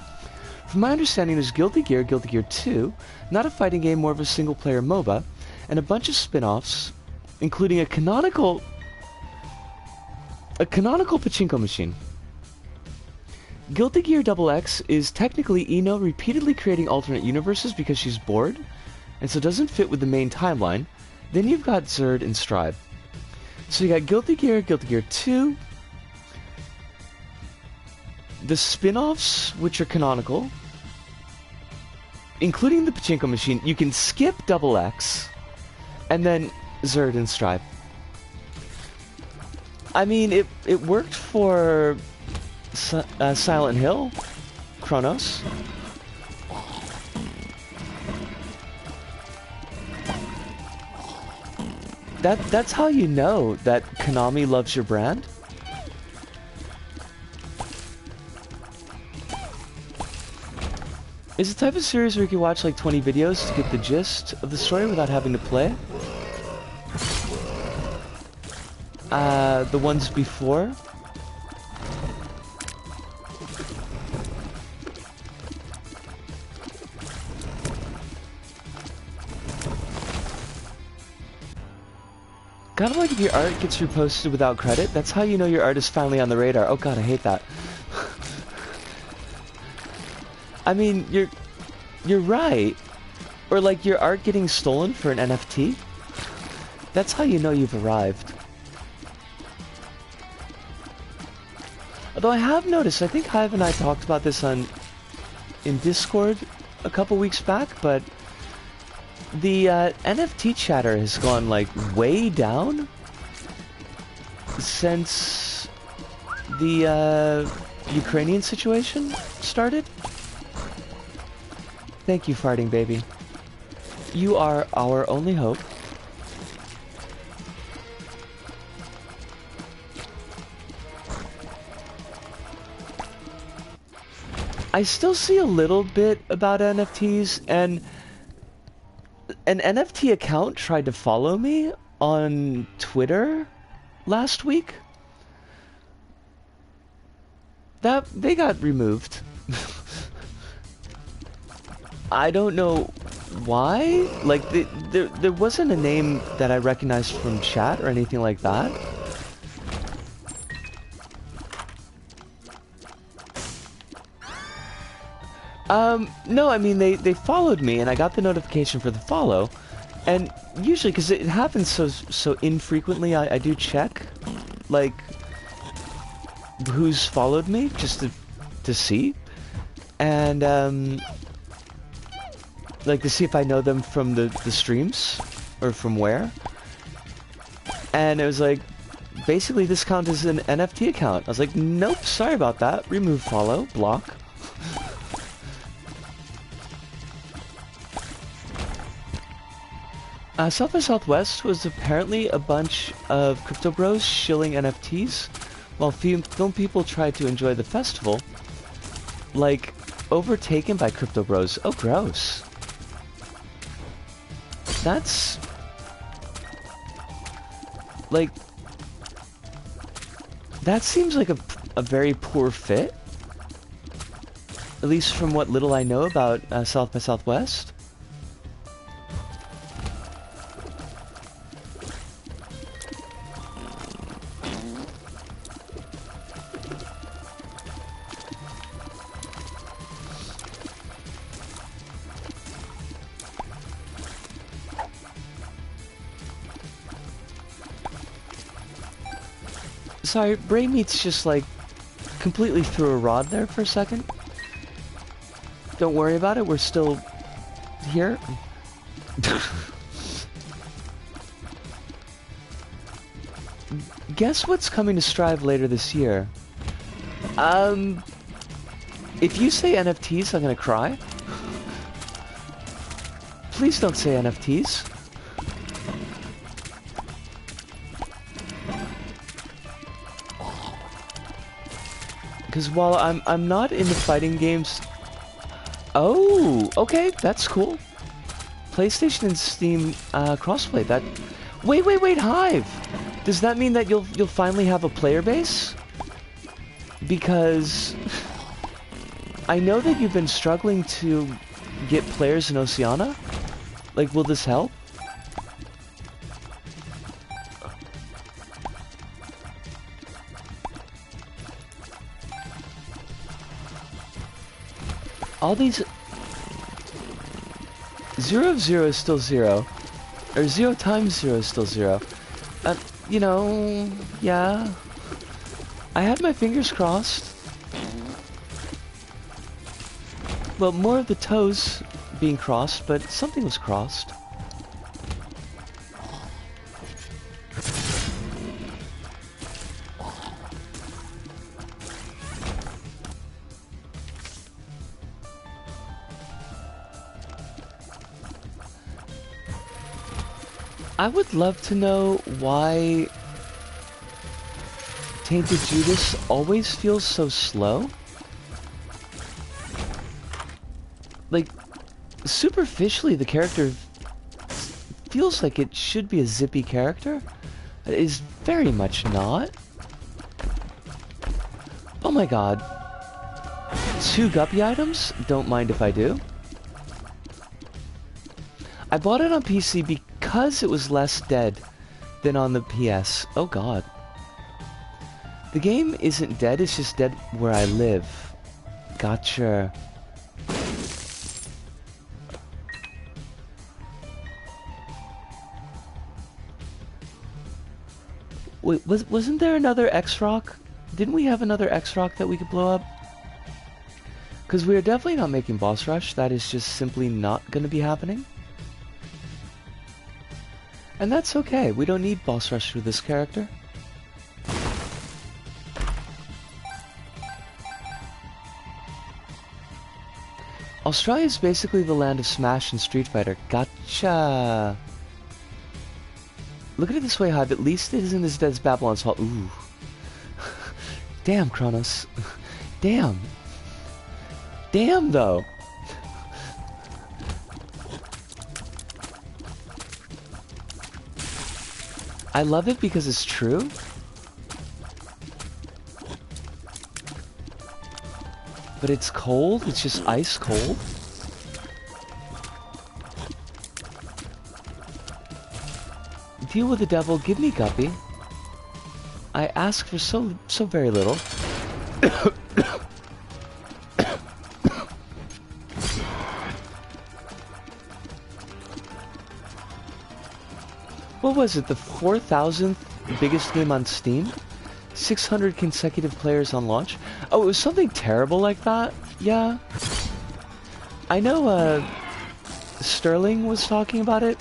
[SPEAKER 1] From my understanding, there's Guilty Gear 2, not a fighting game, more of a single-player MOBA, and a bunch of spin-offs, including a canonical pachinko machine. Guilty Gear XX is technically Ino repeatedly creating alternate universes because she's bored, and so doesn't fit with the main timeline. Then you've got Zerd and Strive. So you got Guilty Gear 2, the spin-offs, which are canonical, including the pachinko machine. You can skip XX, and then Zerd and Strive. I mean, it worked for Silent Hill, Chronos. That's how you know that Konami loves your brand. It's the type of series where you can watch like 20 videos to get the gist of the story without having to play. The ones before. Kind of like if your art gets reposted without credit, that's how you know your art is finally on the radar. Oh god, I hate that. I mean, you're right. Or like your art getting stolen for an NFT. That's how you know you've arrived. Although I have noticed, I think Hive and I talked about this in Discord a couple weeks back, but the NFT chatter has gone like way down since the Ukrainian situation started. Thank you, Farting Baby. You are our only hope. I still see a little bit about NFTs, and an NFT account tried to follow me on Twitter last week. That they got removed. I don't know why. Like there wasn't a name that I recognized from chat or anything like that. No, I mean, they followed me, and I got the notification for the follow, and usually, because it happens so infrequently, I do check, like, who's followed me, just to see, and, like, to see if I know them from the streams, or from where, and it was like, basically, this account is an NFT account. I was like, nope, sorry about that, remove follow, block. South by Southwest was apparently a bunch of crypto bros shilling NFTs, while film people tried to enjoy the festival, like, overtaken by crypto bros. Oh, gross. That's... like... that seems like a very poor fit. At least from what little I know about South by Southwest. Sorry, Brain Meat's just like completely threw a rod there for a second. Don't worry about it, we're still here. Guess what's coming to Strive later this year? If you say NFTs, I'm gonna cry. Please don't say NFTs. Because while I'm not into fighting games... Oh, okay, that's cool. PlayStation and Steam crossplay. That... Wait, Hive! Does that mean that you'll finally have a player base? Because... I know that you've been struggling to get players in Oceania. Like, will this help? All these... 0 of 0 is still 0. Or 0 times 0 is still 0. You know... yeah... I had my fingers crossed. Well, more of the toes being crossed, but something was crossed. I would love to know why Tainted Judas always feels so slow. Like, superficially the character feels like it should be a zippy character. It is very much not. Oh my god. 2 guppy items? Don't mind if I do. I bought it on PC because it was less dead than on the PS. Oh god. The game isn't dead, it's just dead where I live. Gotcha. Wait, wasn't there another X-Rock? Didn't we have another X-Rock that we could blow up? Because we are definitely not making boss rush. That is just simply not going to be happening. And that's okay. We don't need boss rush for this character. Australia is basically the land of Smash and Street Fighter. Gotcha! Look at it this way, Hive. At least it isn't as dead as Babylon's Fall. Ooh. Damn, Kronos. Damn. Damn, though. I love it because it's true. But it's cold. It's just ice cold. Deal with the devil. Give me Guppy. I ask for so very little. What was it? The 4,000th biggest game on Steam? 600 consecutive players on launch? Oh, it was something terrible like that? Yeah. I know, Sterling was talking about it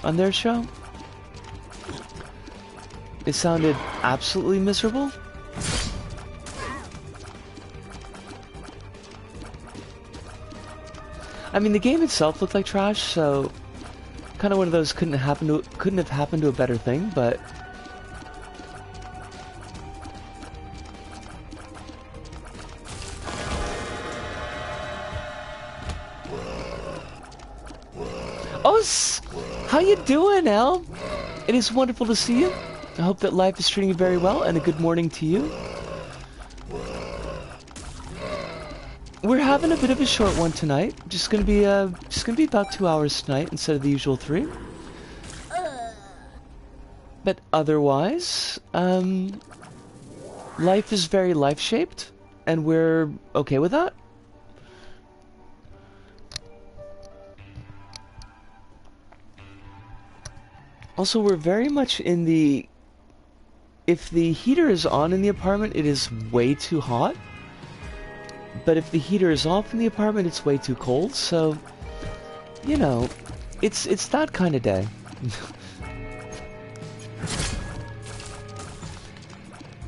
[SPEAKER 1] on their show. It sounded absolutely miserable. I mean, the game itself looked like trash, so kind of one of those couldn't have happened to a better thing, but how you doing, El? It is wonderful to see you. I hope that life is treating you very well, and a good morning to you. We're having a bit of a short one tonight. Just gonna be about 2 hours tonight instead of the usual 3. But otherwise, life is very life-shaped, and we're okay with that. Also, we're very much in the... If the heater is on in the apartment, it is way too hot. But if the heater is off in the apartment, it's way too cold, so... You know, it's that kind of day.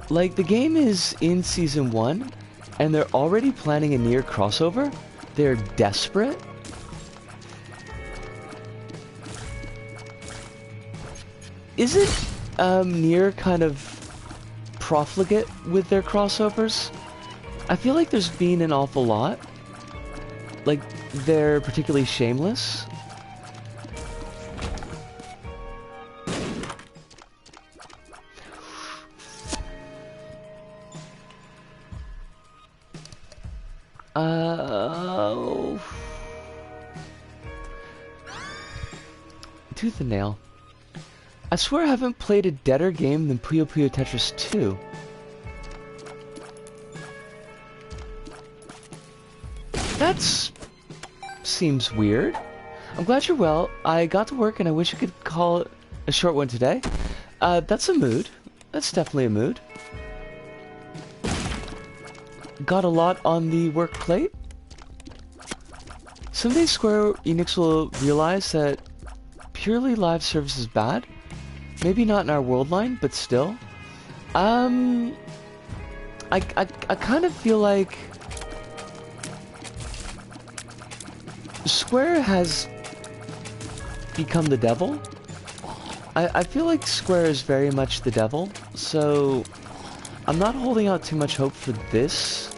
[SPEAKER 1] Like, the game is in Season 1, and they're already planning a NieR crossover. They're desperate. Isn't NieR kind of profligate with their crossovers? I feel like there's been an awful lot. Like, they're particularly shameless. Tooth and nail. I swear I haven't played a deader game than Puyo Puyo Tetris 2. That seems weird. I'm glad you're well. I got to work and I wish I could call it a short one today. That's a mood. That's definitely a mood. Got a lot on the work plate. Someday Square Enix will realize that purely live service is bad. Maybe not in our world line, but still. I kind of feel like Square has become the devil. I feel like Square is very much the devil, so I'm not holding out too much hope for this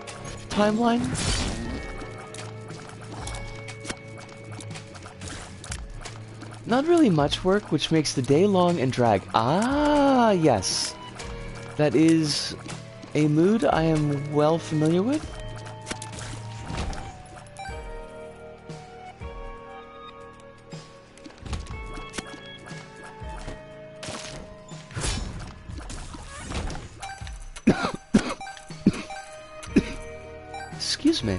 [SPEAKER 1] timeline. Not really much work, which makes the day long and drag. Ah, yes. That is a mood I am well familiar with. Excuse me.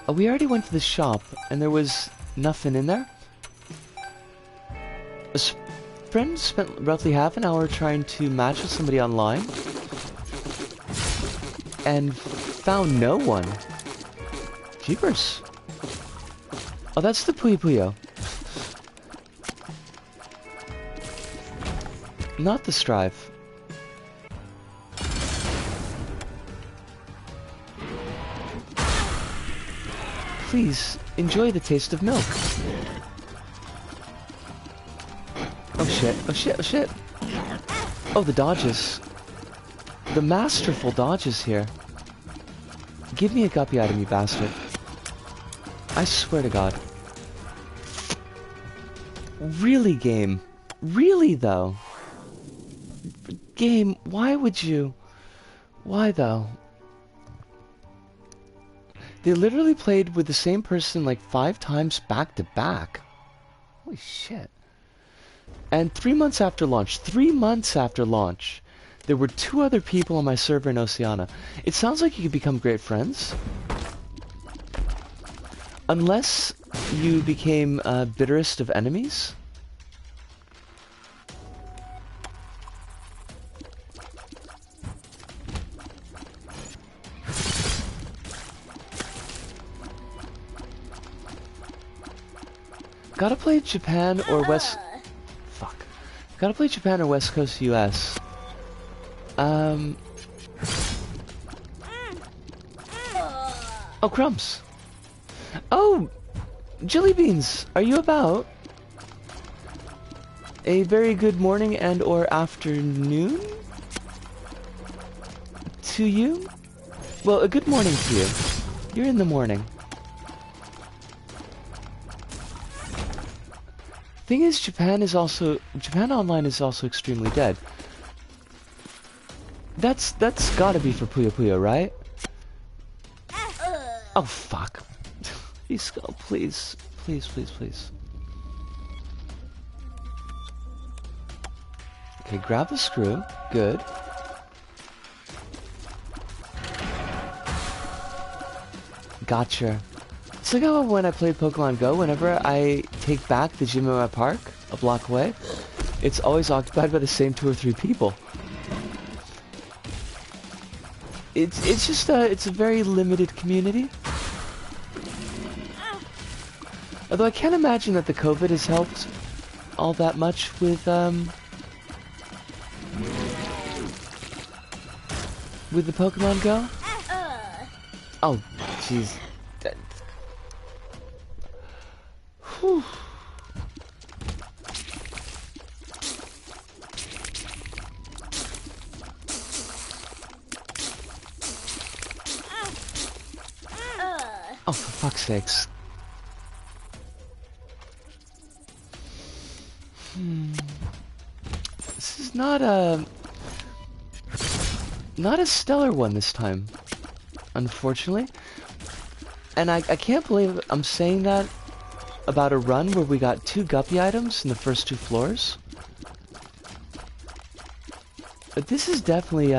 [SPEAKER 1] We already went to the shop, and there was nothing in there. A friend spent roughly half an hour trying to match with somebody online and found no one. Jeepers. Oh, that's the Puyo Puyo. Not the Strive. Please, enjoy the taste of milk. Oh shit, oh shit, oh shit. Oh, the dodges. The masterful dodges here. Give me a guppy item, you bastard. I swear to God. Really, game? Really, though? Game, why would you? Why, though? They literally played with the same person like 5 times back to back. Holy shit. And 3 months after launch, there were 2 other people on my server in Oceania. It sounds like you could become great friends. Unless you became bitterest of enemies. Gotta play Japan or West... Fuck. Gotta play Japan or West Coast US. Oh, crumbs. Oh, Jelly Beans, are you about? A very good morning and or afternoon to you? Well, a good morning to you. You're in the morning. Thing is, Japan Online is also extremely dead. That's gotta be for Puyo Puyo, right? Oh fuck. Please go, please. Please, please, please. Okay, grab the screw. Good. Gotcha. It's like how when I played Pokemon Go, whenever I take back the gym in my park, a block away, it's always occupied by the same 2 or 3 people. It's just it's a very limited community. Although I can't imagine that the COVID has helped all that much with the Pokemon Go. Oh, jeez. Whew. Oh, for fuck's sakes. This is not a stellar one this time, unfortunately. And I can't believe I'm saying that about a run where we got 2 guppy items in the first 2 floors. But this is definitely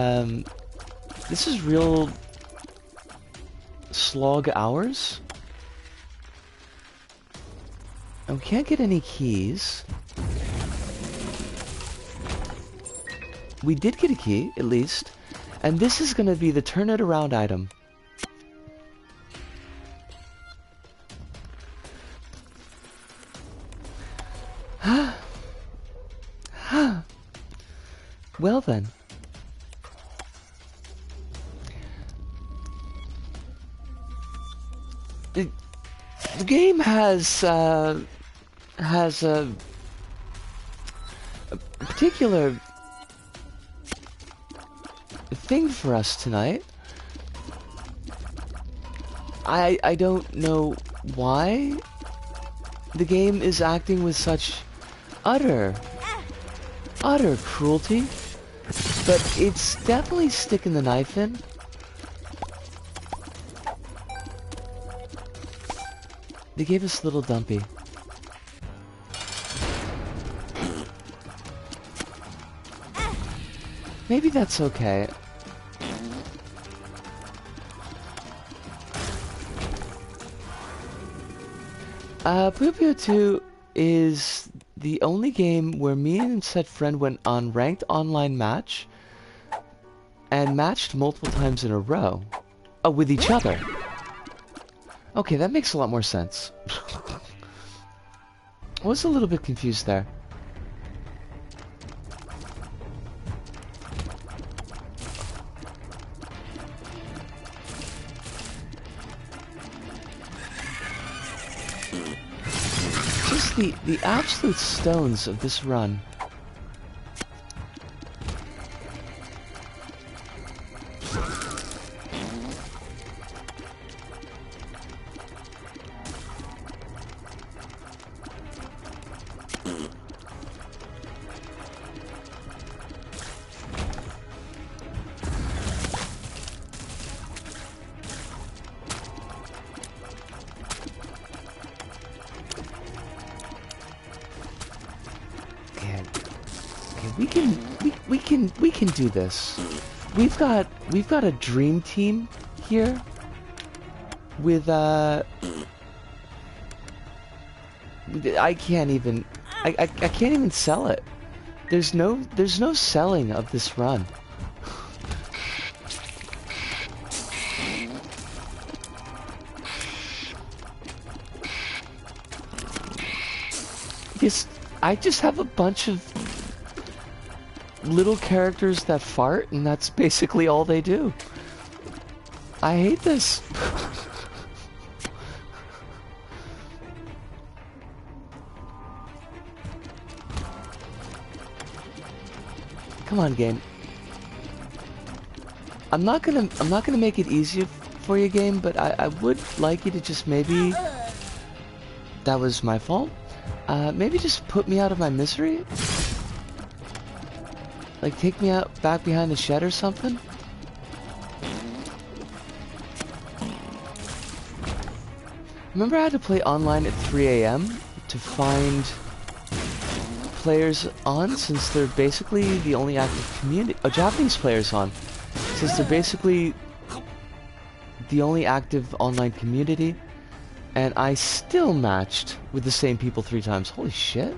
[SPEAKER 1] this is real slog hours. And we can't get any keys. We did get a key, at least. And this is gonna be the turn it around item. Well then. The game has a particular thing for us tonight. I don't know why the game is acting with such utter cruelty, but it's definitely sticking the knife in. They gave us Little Dumpy. Maybe that's okay. Puyo Puyo 2 is the only game where me and said friend went on ranked online match and matched multiple times in a row. Oh, with each other. Okay, that makes a lot more sense. I was a little bit confused there. Just the absolute stones of this run. we can do this. We've got a dream team here with I can't even I can't even sell it. There's no selling of this run. I just have a bunch of little characters that fart, and that's basically all they do. I hate this. Come on, game. I'm not gonna make it easier for you, game, but I would like you to just maybe... That was my fault. Maybe just put me out of my misery? Like, take me out back behind the shed or something? Remember I had to play online at 3 AM to find players on, since they're basically the only active community... Oh, Japanese players on. Since they're basically the only active online community. And I still matched with the same people 3 times. Holy shit.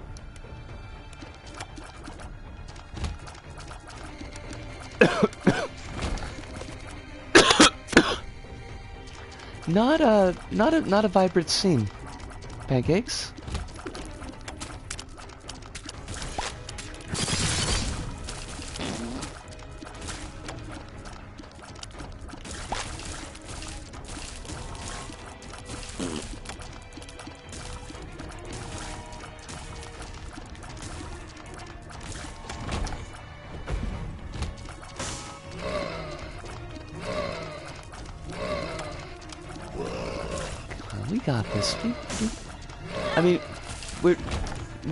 [SPEAKER 1] Not a vibrant scene. Pancakes? We got this. I mean, we're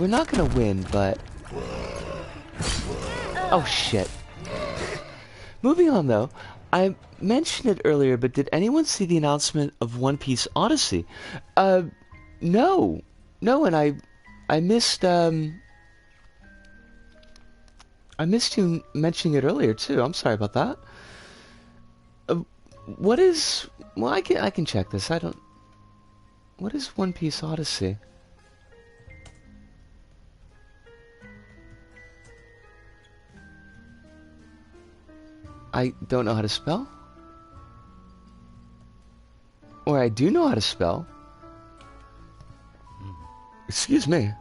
[SPEAKER 1] not gonna win, but... Oh shit. Moving on though, I mentioned it earlier, but did anyone see the announcement of One Piece Odyssey? No, and I missed you mentioning it earlier too. I'm sorry about that. What is? Well, I can check this. I don't. What is One Piece Odyssey? I don't know how to spell. Or I do know how to spell. Excuse me.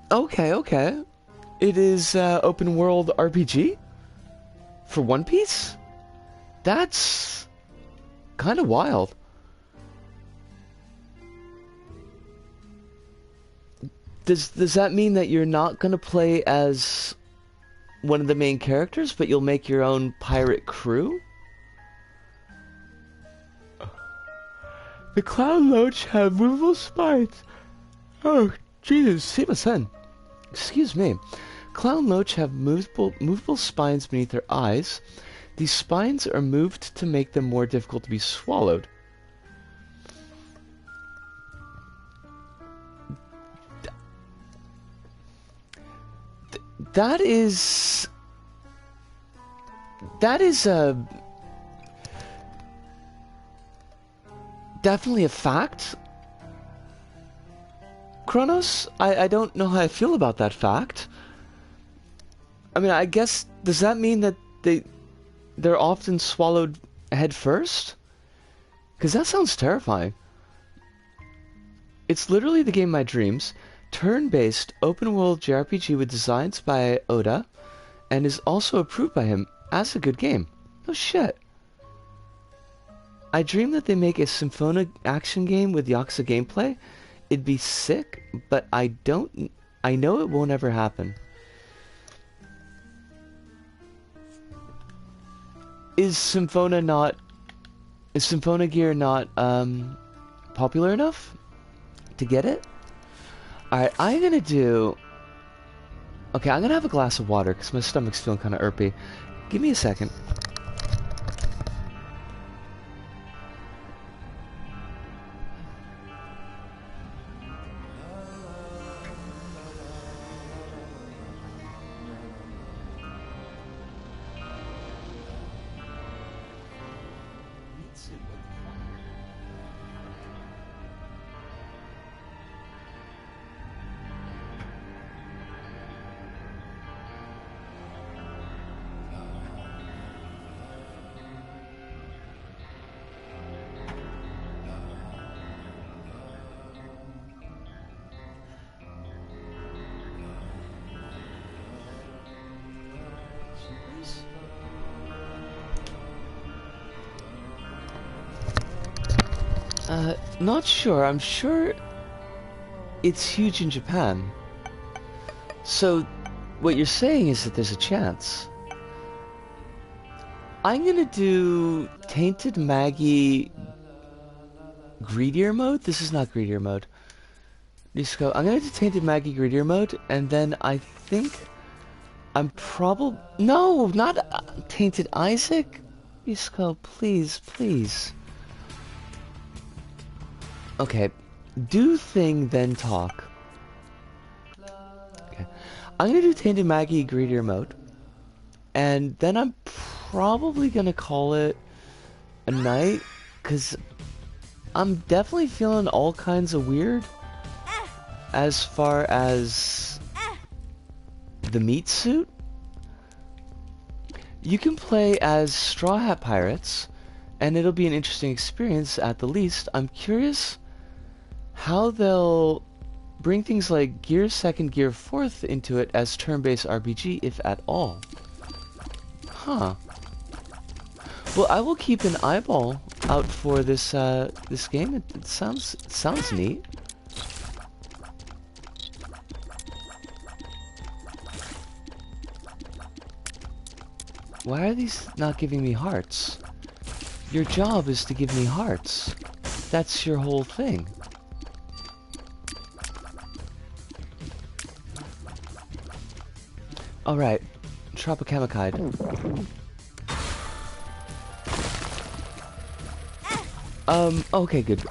[SPEAKER 1] Okay. It is open world RPG for One Piece? That's kind of wild. Does that mean that you're not going to play as one of the main characters, but you'll make your own pirate crew? The clown loach have movable spines. Oh, Jesus, see my son. Excuse me. Clown loach have movable spines beneath their eyes. These spines are moved to make them more difficult to be swallowed. That is definitely a fact. Kronos, I don't know how I feel about that fact. I mean, I guess, does that mean that they're often swallowed head first? Because that sounds terrifying. It's literally the game of my dreams. Turn-based, open-world JRPG with designs by Oda, and is also approved by him as a good game. No shit. I dream that they make a symphonic action game with Yakuza gameplay. It'd be sick, but I know it won't ever happen. Is Symphonia Gear not popular enough to get it? Alright, I'm gonna do... Okay, I'm gonna have a glass of water because my stomach's feeling kind of irpy. Give me a second. Not sure. I'm sure it's huge in Japan. So, what you're saying is that there's a chance. I'm gonna do Tainted Maggie Greedier mode? This is not Greedier mode. Just go, I'm gonna do Tainted Maggie Greedier mode, and then I think I'm probably... No, not Tainted Isaac. Isco, please, please. Okay, do thing, then talk. Okay, I'm gonna do Tainted Maggie Greedier mode, and then I'm probably gonna call it a night, because I'm definitely feeling all kinds of weird as far as the meat suit. You can play as Straw Hat Pirates, and it'll be an interesting experience at the least. I'm curious how they'll bring things like Gear 2nd, Gear 4th into it as turn-based RPG, if at all. Huh. Well, I will keep an eyeball out for this this game. It sounds neat. Why are these not giving me hearts? Your job is to give me hearts. That's your whole thing. Alright, Tropicamakide. Okay, good.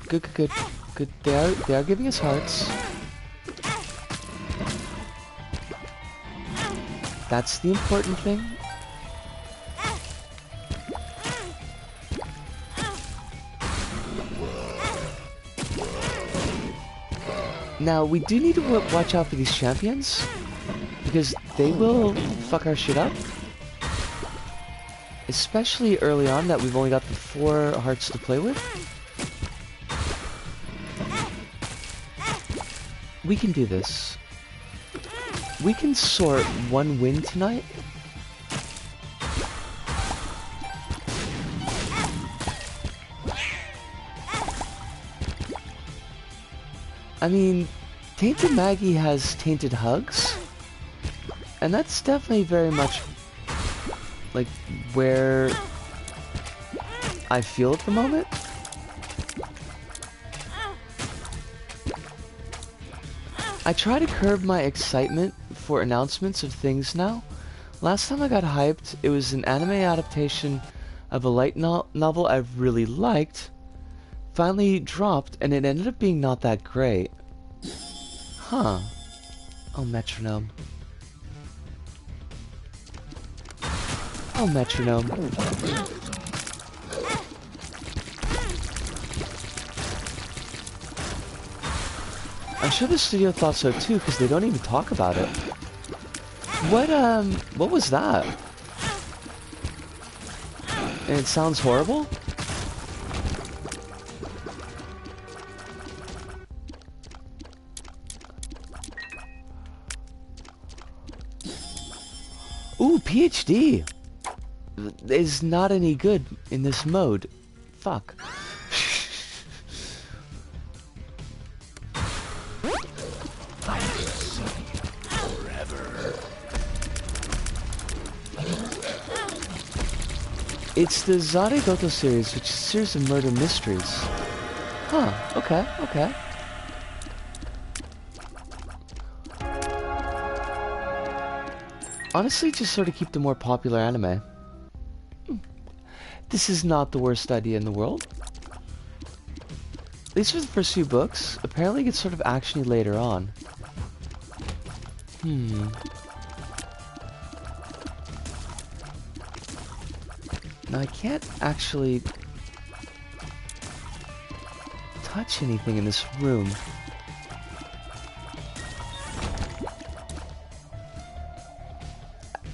[SPEAKER 1] They are giving us hearts. That's the important thing. Now, we do need to watch out for these champions, because they will fuck our shit up. Especially early on, that we've only got the 4 hearts to play with. We can do this. We can sort 1 win tonight. I mean, Tainted Maggie has Tainted Hugs, and that's definitely very much like where I feel at the moment. I try to curb my excitement for announcements of things now. Last time I got hyped, it was an anime adaptation of a light novel I really liked. Finally dropped, and it ended up being not that great. Huh. Oh, metronome. Oh, metronome. I'm sure the studio thought so too, because they don't even talk about it. What was that? And it sounds horrible? Ooh, PhD! Is not any good in this mode. Fuck. It's the Zaregoto series, which is a series of murder mysteries. Huh, okay, okay. Honestly, just sort of keep the more popular anime. This is not the worst idea in the world. At least for the first few books. Apparently it gets sort of actiony later on. Now I can't actually touch anything in this room.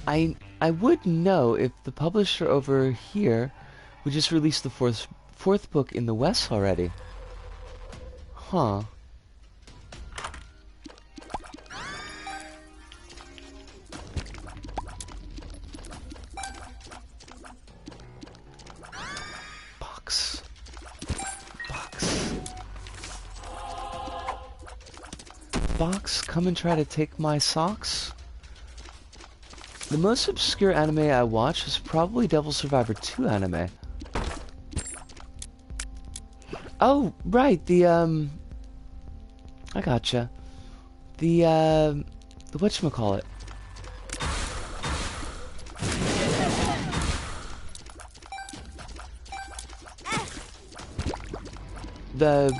[SPEAKER 1] I would know if the publisher over here would just release the fourth book in the West already. Huh. Box. box, come and try to take my socks. The most obscure anime I watched was probably Devil Survivor 2 anime. Oh, right, I gotcha. The whatchamacallit? The...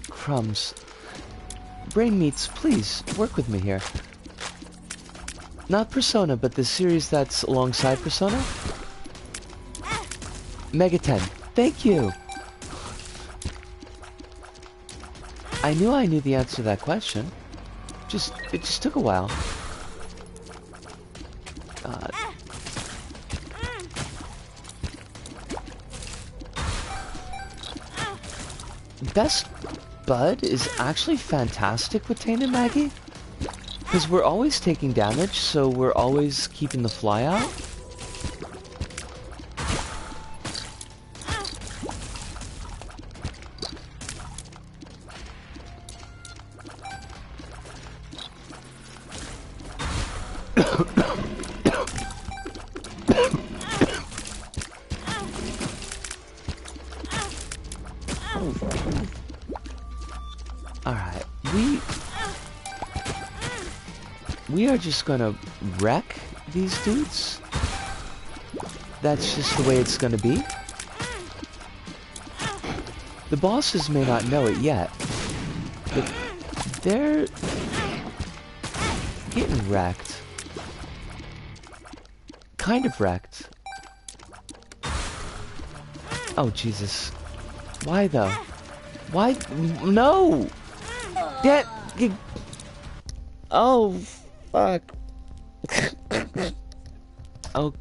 [SPEAKER 1] Crumbs. Brain Meats, please, work with me here. Not Persona, but the series that's alongside Persona? Mega 10. Thank you! I knew the answer to that question. It just took a while. God. Best Bud is actually fantastic with Tane and Maggie. Because we're always taking damage, so we're always keeping the fly out. Alright, we are just gonna wreck these dudes. That's just the way it's gonna be. The bosses may not know it yet, but they're getting wrecked. Kind of wrecked. Oh, Jesus. Why, though? Why? No! Oh, fuck. Oh.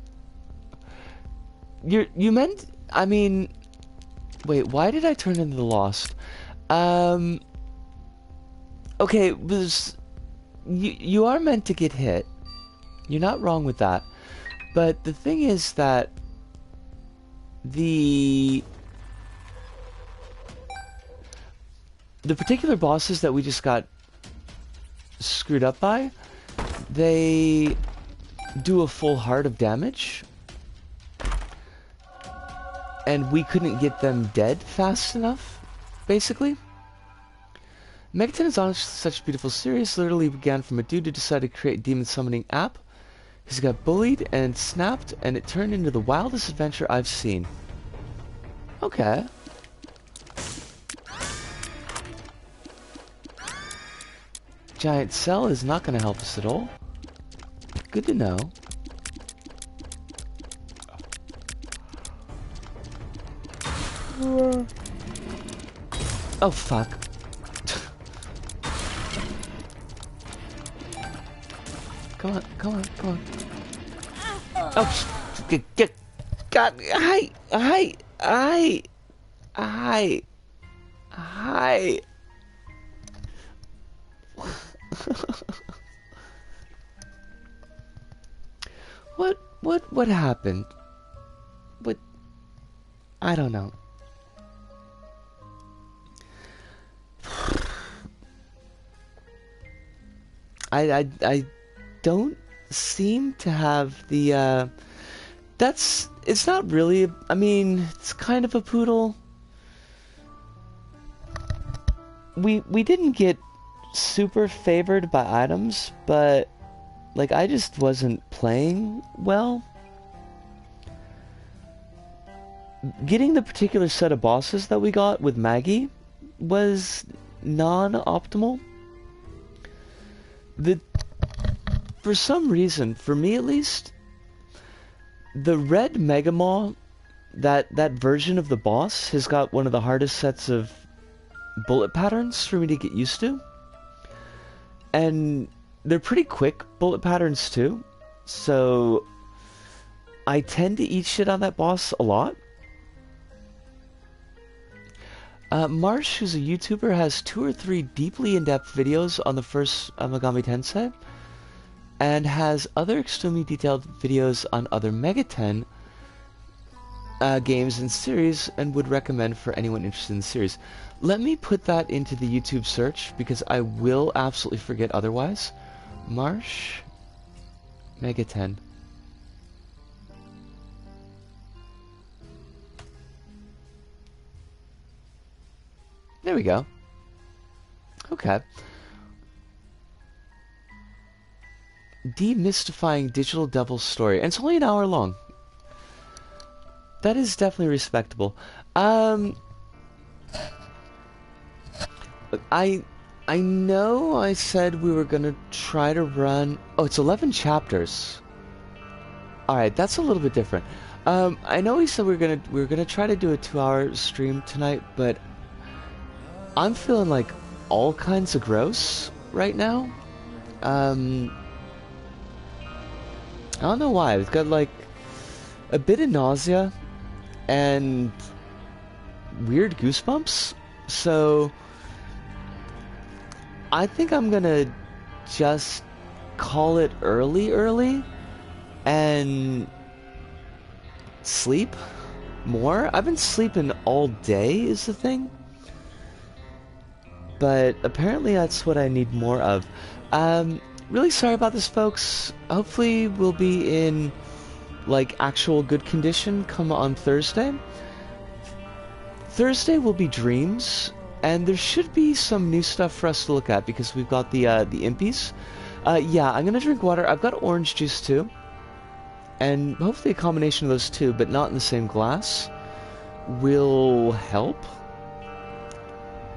[SPEAKER 1] You meant... I mean... Wait, why did I turn into the Lost? Okay, it was... You are meant to get hit. You're not wrong with that. But the thing is that... The particular bosses that we just got screwed up by, they do a full heart of damage. And we couldn't get them dead fast enough, basically. Megaton is honestly such a beautiful series. Literally began from a dude who decided to create a demon summoning app. He's got bullied and snapped, and it turned into the wildest adventure I've seen. Okay. Giant Cell is not going to help us at all. Good to know. Oh, fuck. Come on, come on, come on. Oh, get, God, hi. What happened? What? I don't know. I don't seem to have the, it's not really, I mean, it's kind of a poodle. We didn't get super favored by items, but, like, I just wasn't playing well. Getting the particular set of bosses that we got with Maggie was non-optimal. For some reason, for me at least, the red Mega Maw, that version of the boss has got one of the hardest sets of bullet patterns for me to get used to. And they're pretty quick bullet patterns too, so I tend to eat shit on that boss a lot. Marsh, who's a YouTuber, has 2 or 3 deeply in-depth videos on the first Megami Tensei, and has other extremely detailed videos on other Mega 10. games and series and would recommend for anyone interested in the series. Let me put that into the YouTube search because I will absolutely forget otherwise. Marsh Mega 10. There we go. Okay. Demystifying Digital Devil's Story. And it's only an hour long. That is definitely respectable. I know I said we were gonna try to run... Oh, it's 11 chapters. Alright, that's a little bit different. I know we said we were gonna try to do a 2-hour stream tonight, but I'm feeling like all kinds of gross right now. I don't know why. I've got like a bit of nausea and weird goosebumps. So I think I'm gonna just call it early and sleep more. I've been sleeping all day is the thing. But apparently that's what I need more of. Really sorry about this, folks. Hopefully we'll be in like actual good condition come on Thursday. Thursday will be Dreams, and there should be some new stuff for us to look at because we've got the impies. Yeah, I'm gonna drink water. I've got orange juice too, and hopefully a combination of those two, but not in the same glass, will help.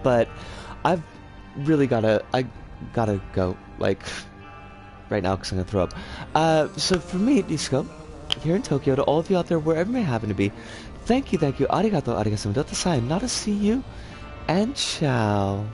[SPEAKER 1] But I've really gotta go, like, right now because I'm gonna throw up. So for me, Nisco, here in Tokyo, to all of you out there, wherever you may happen to be, thank you, arigato, arigatou, datasai, nada see you, and ciao.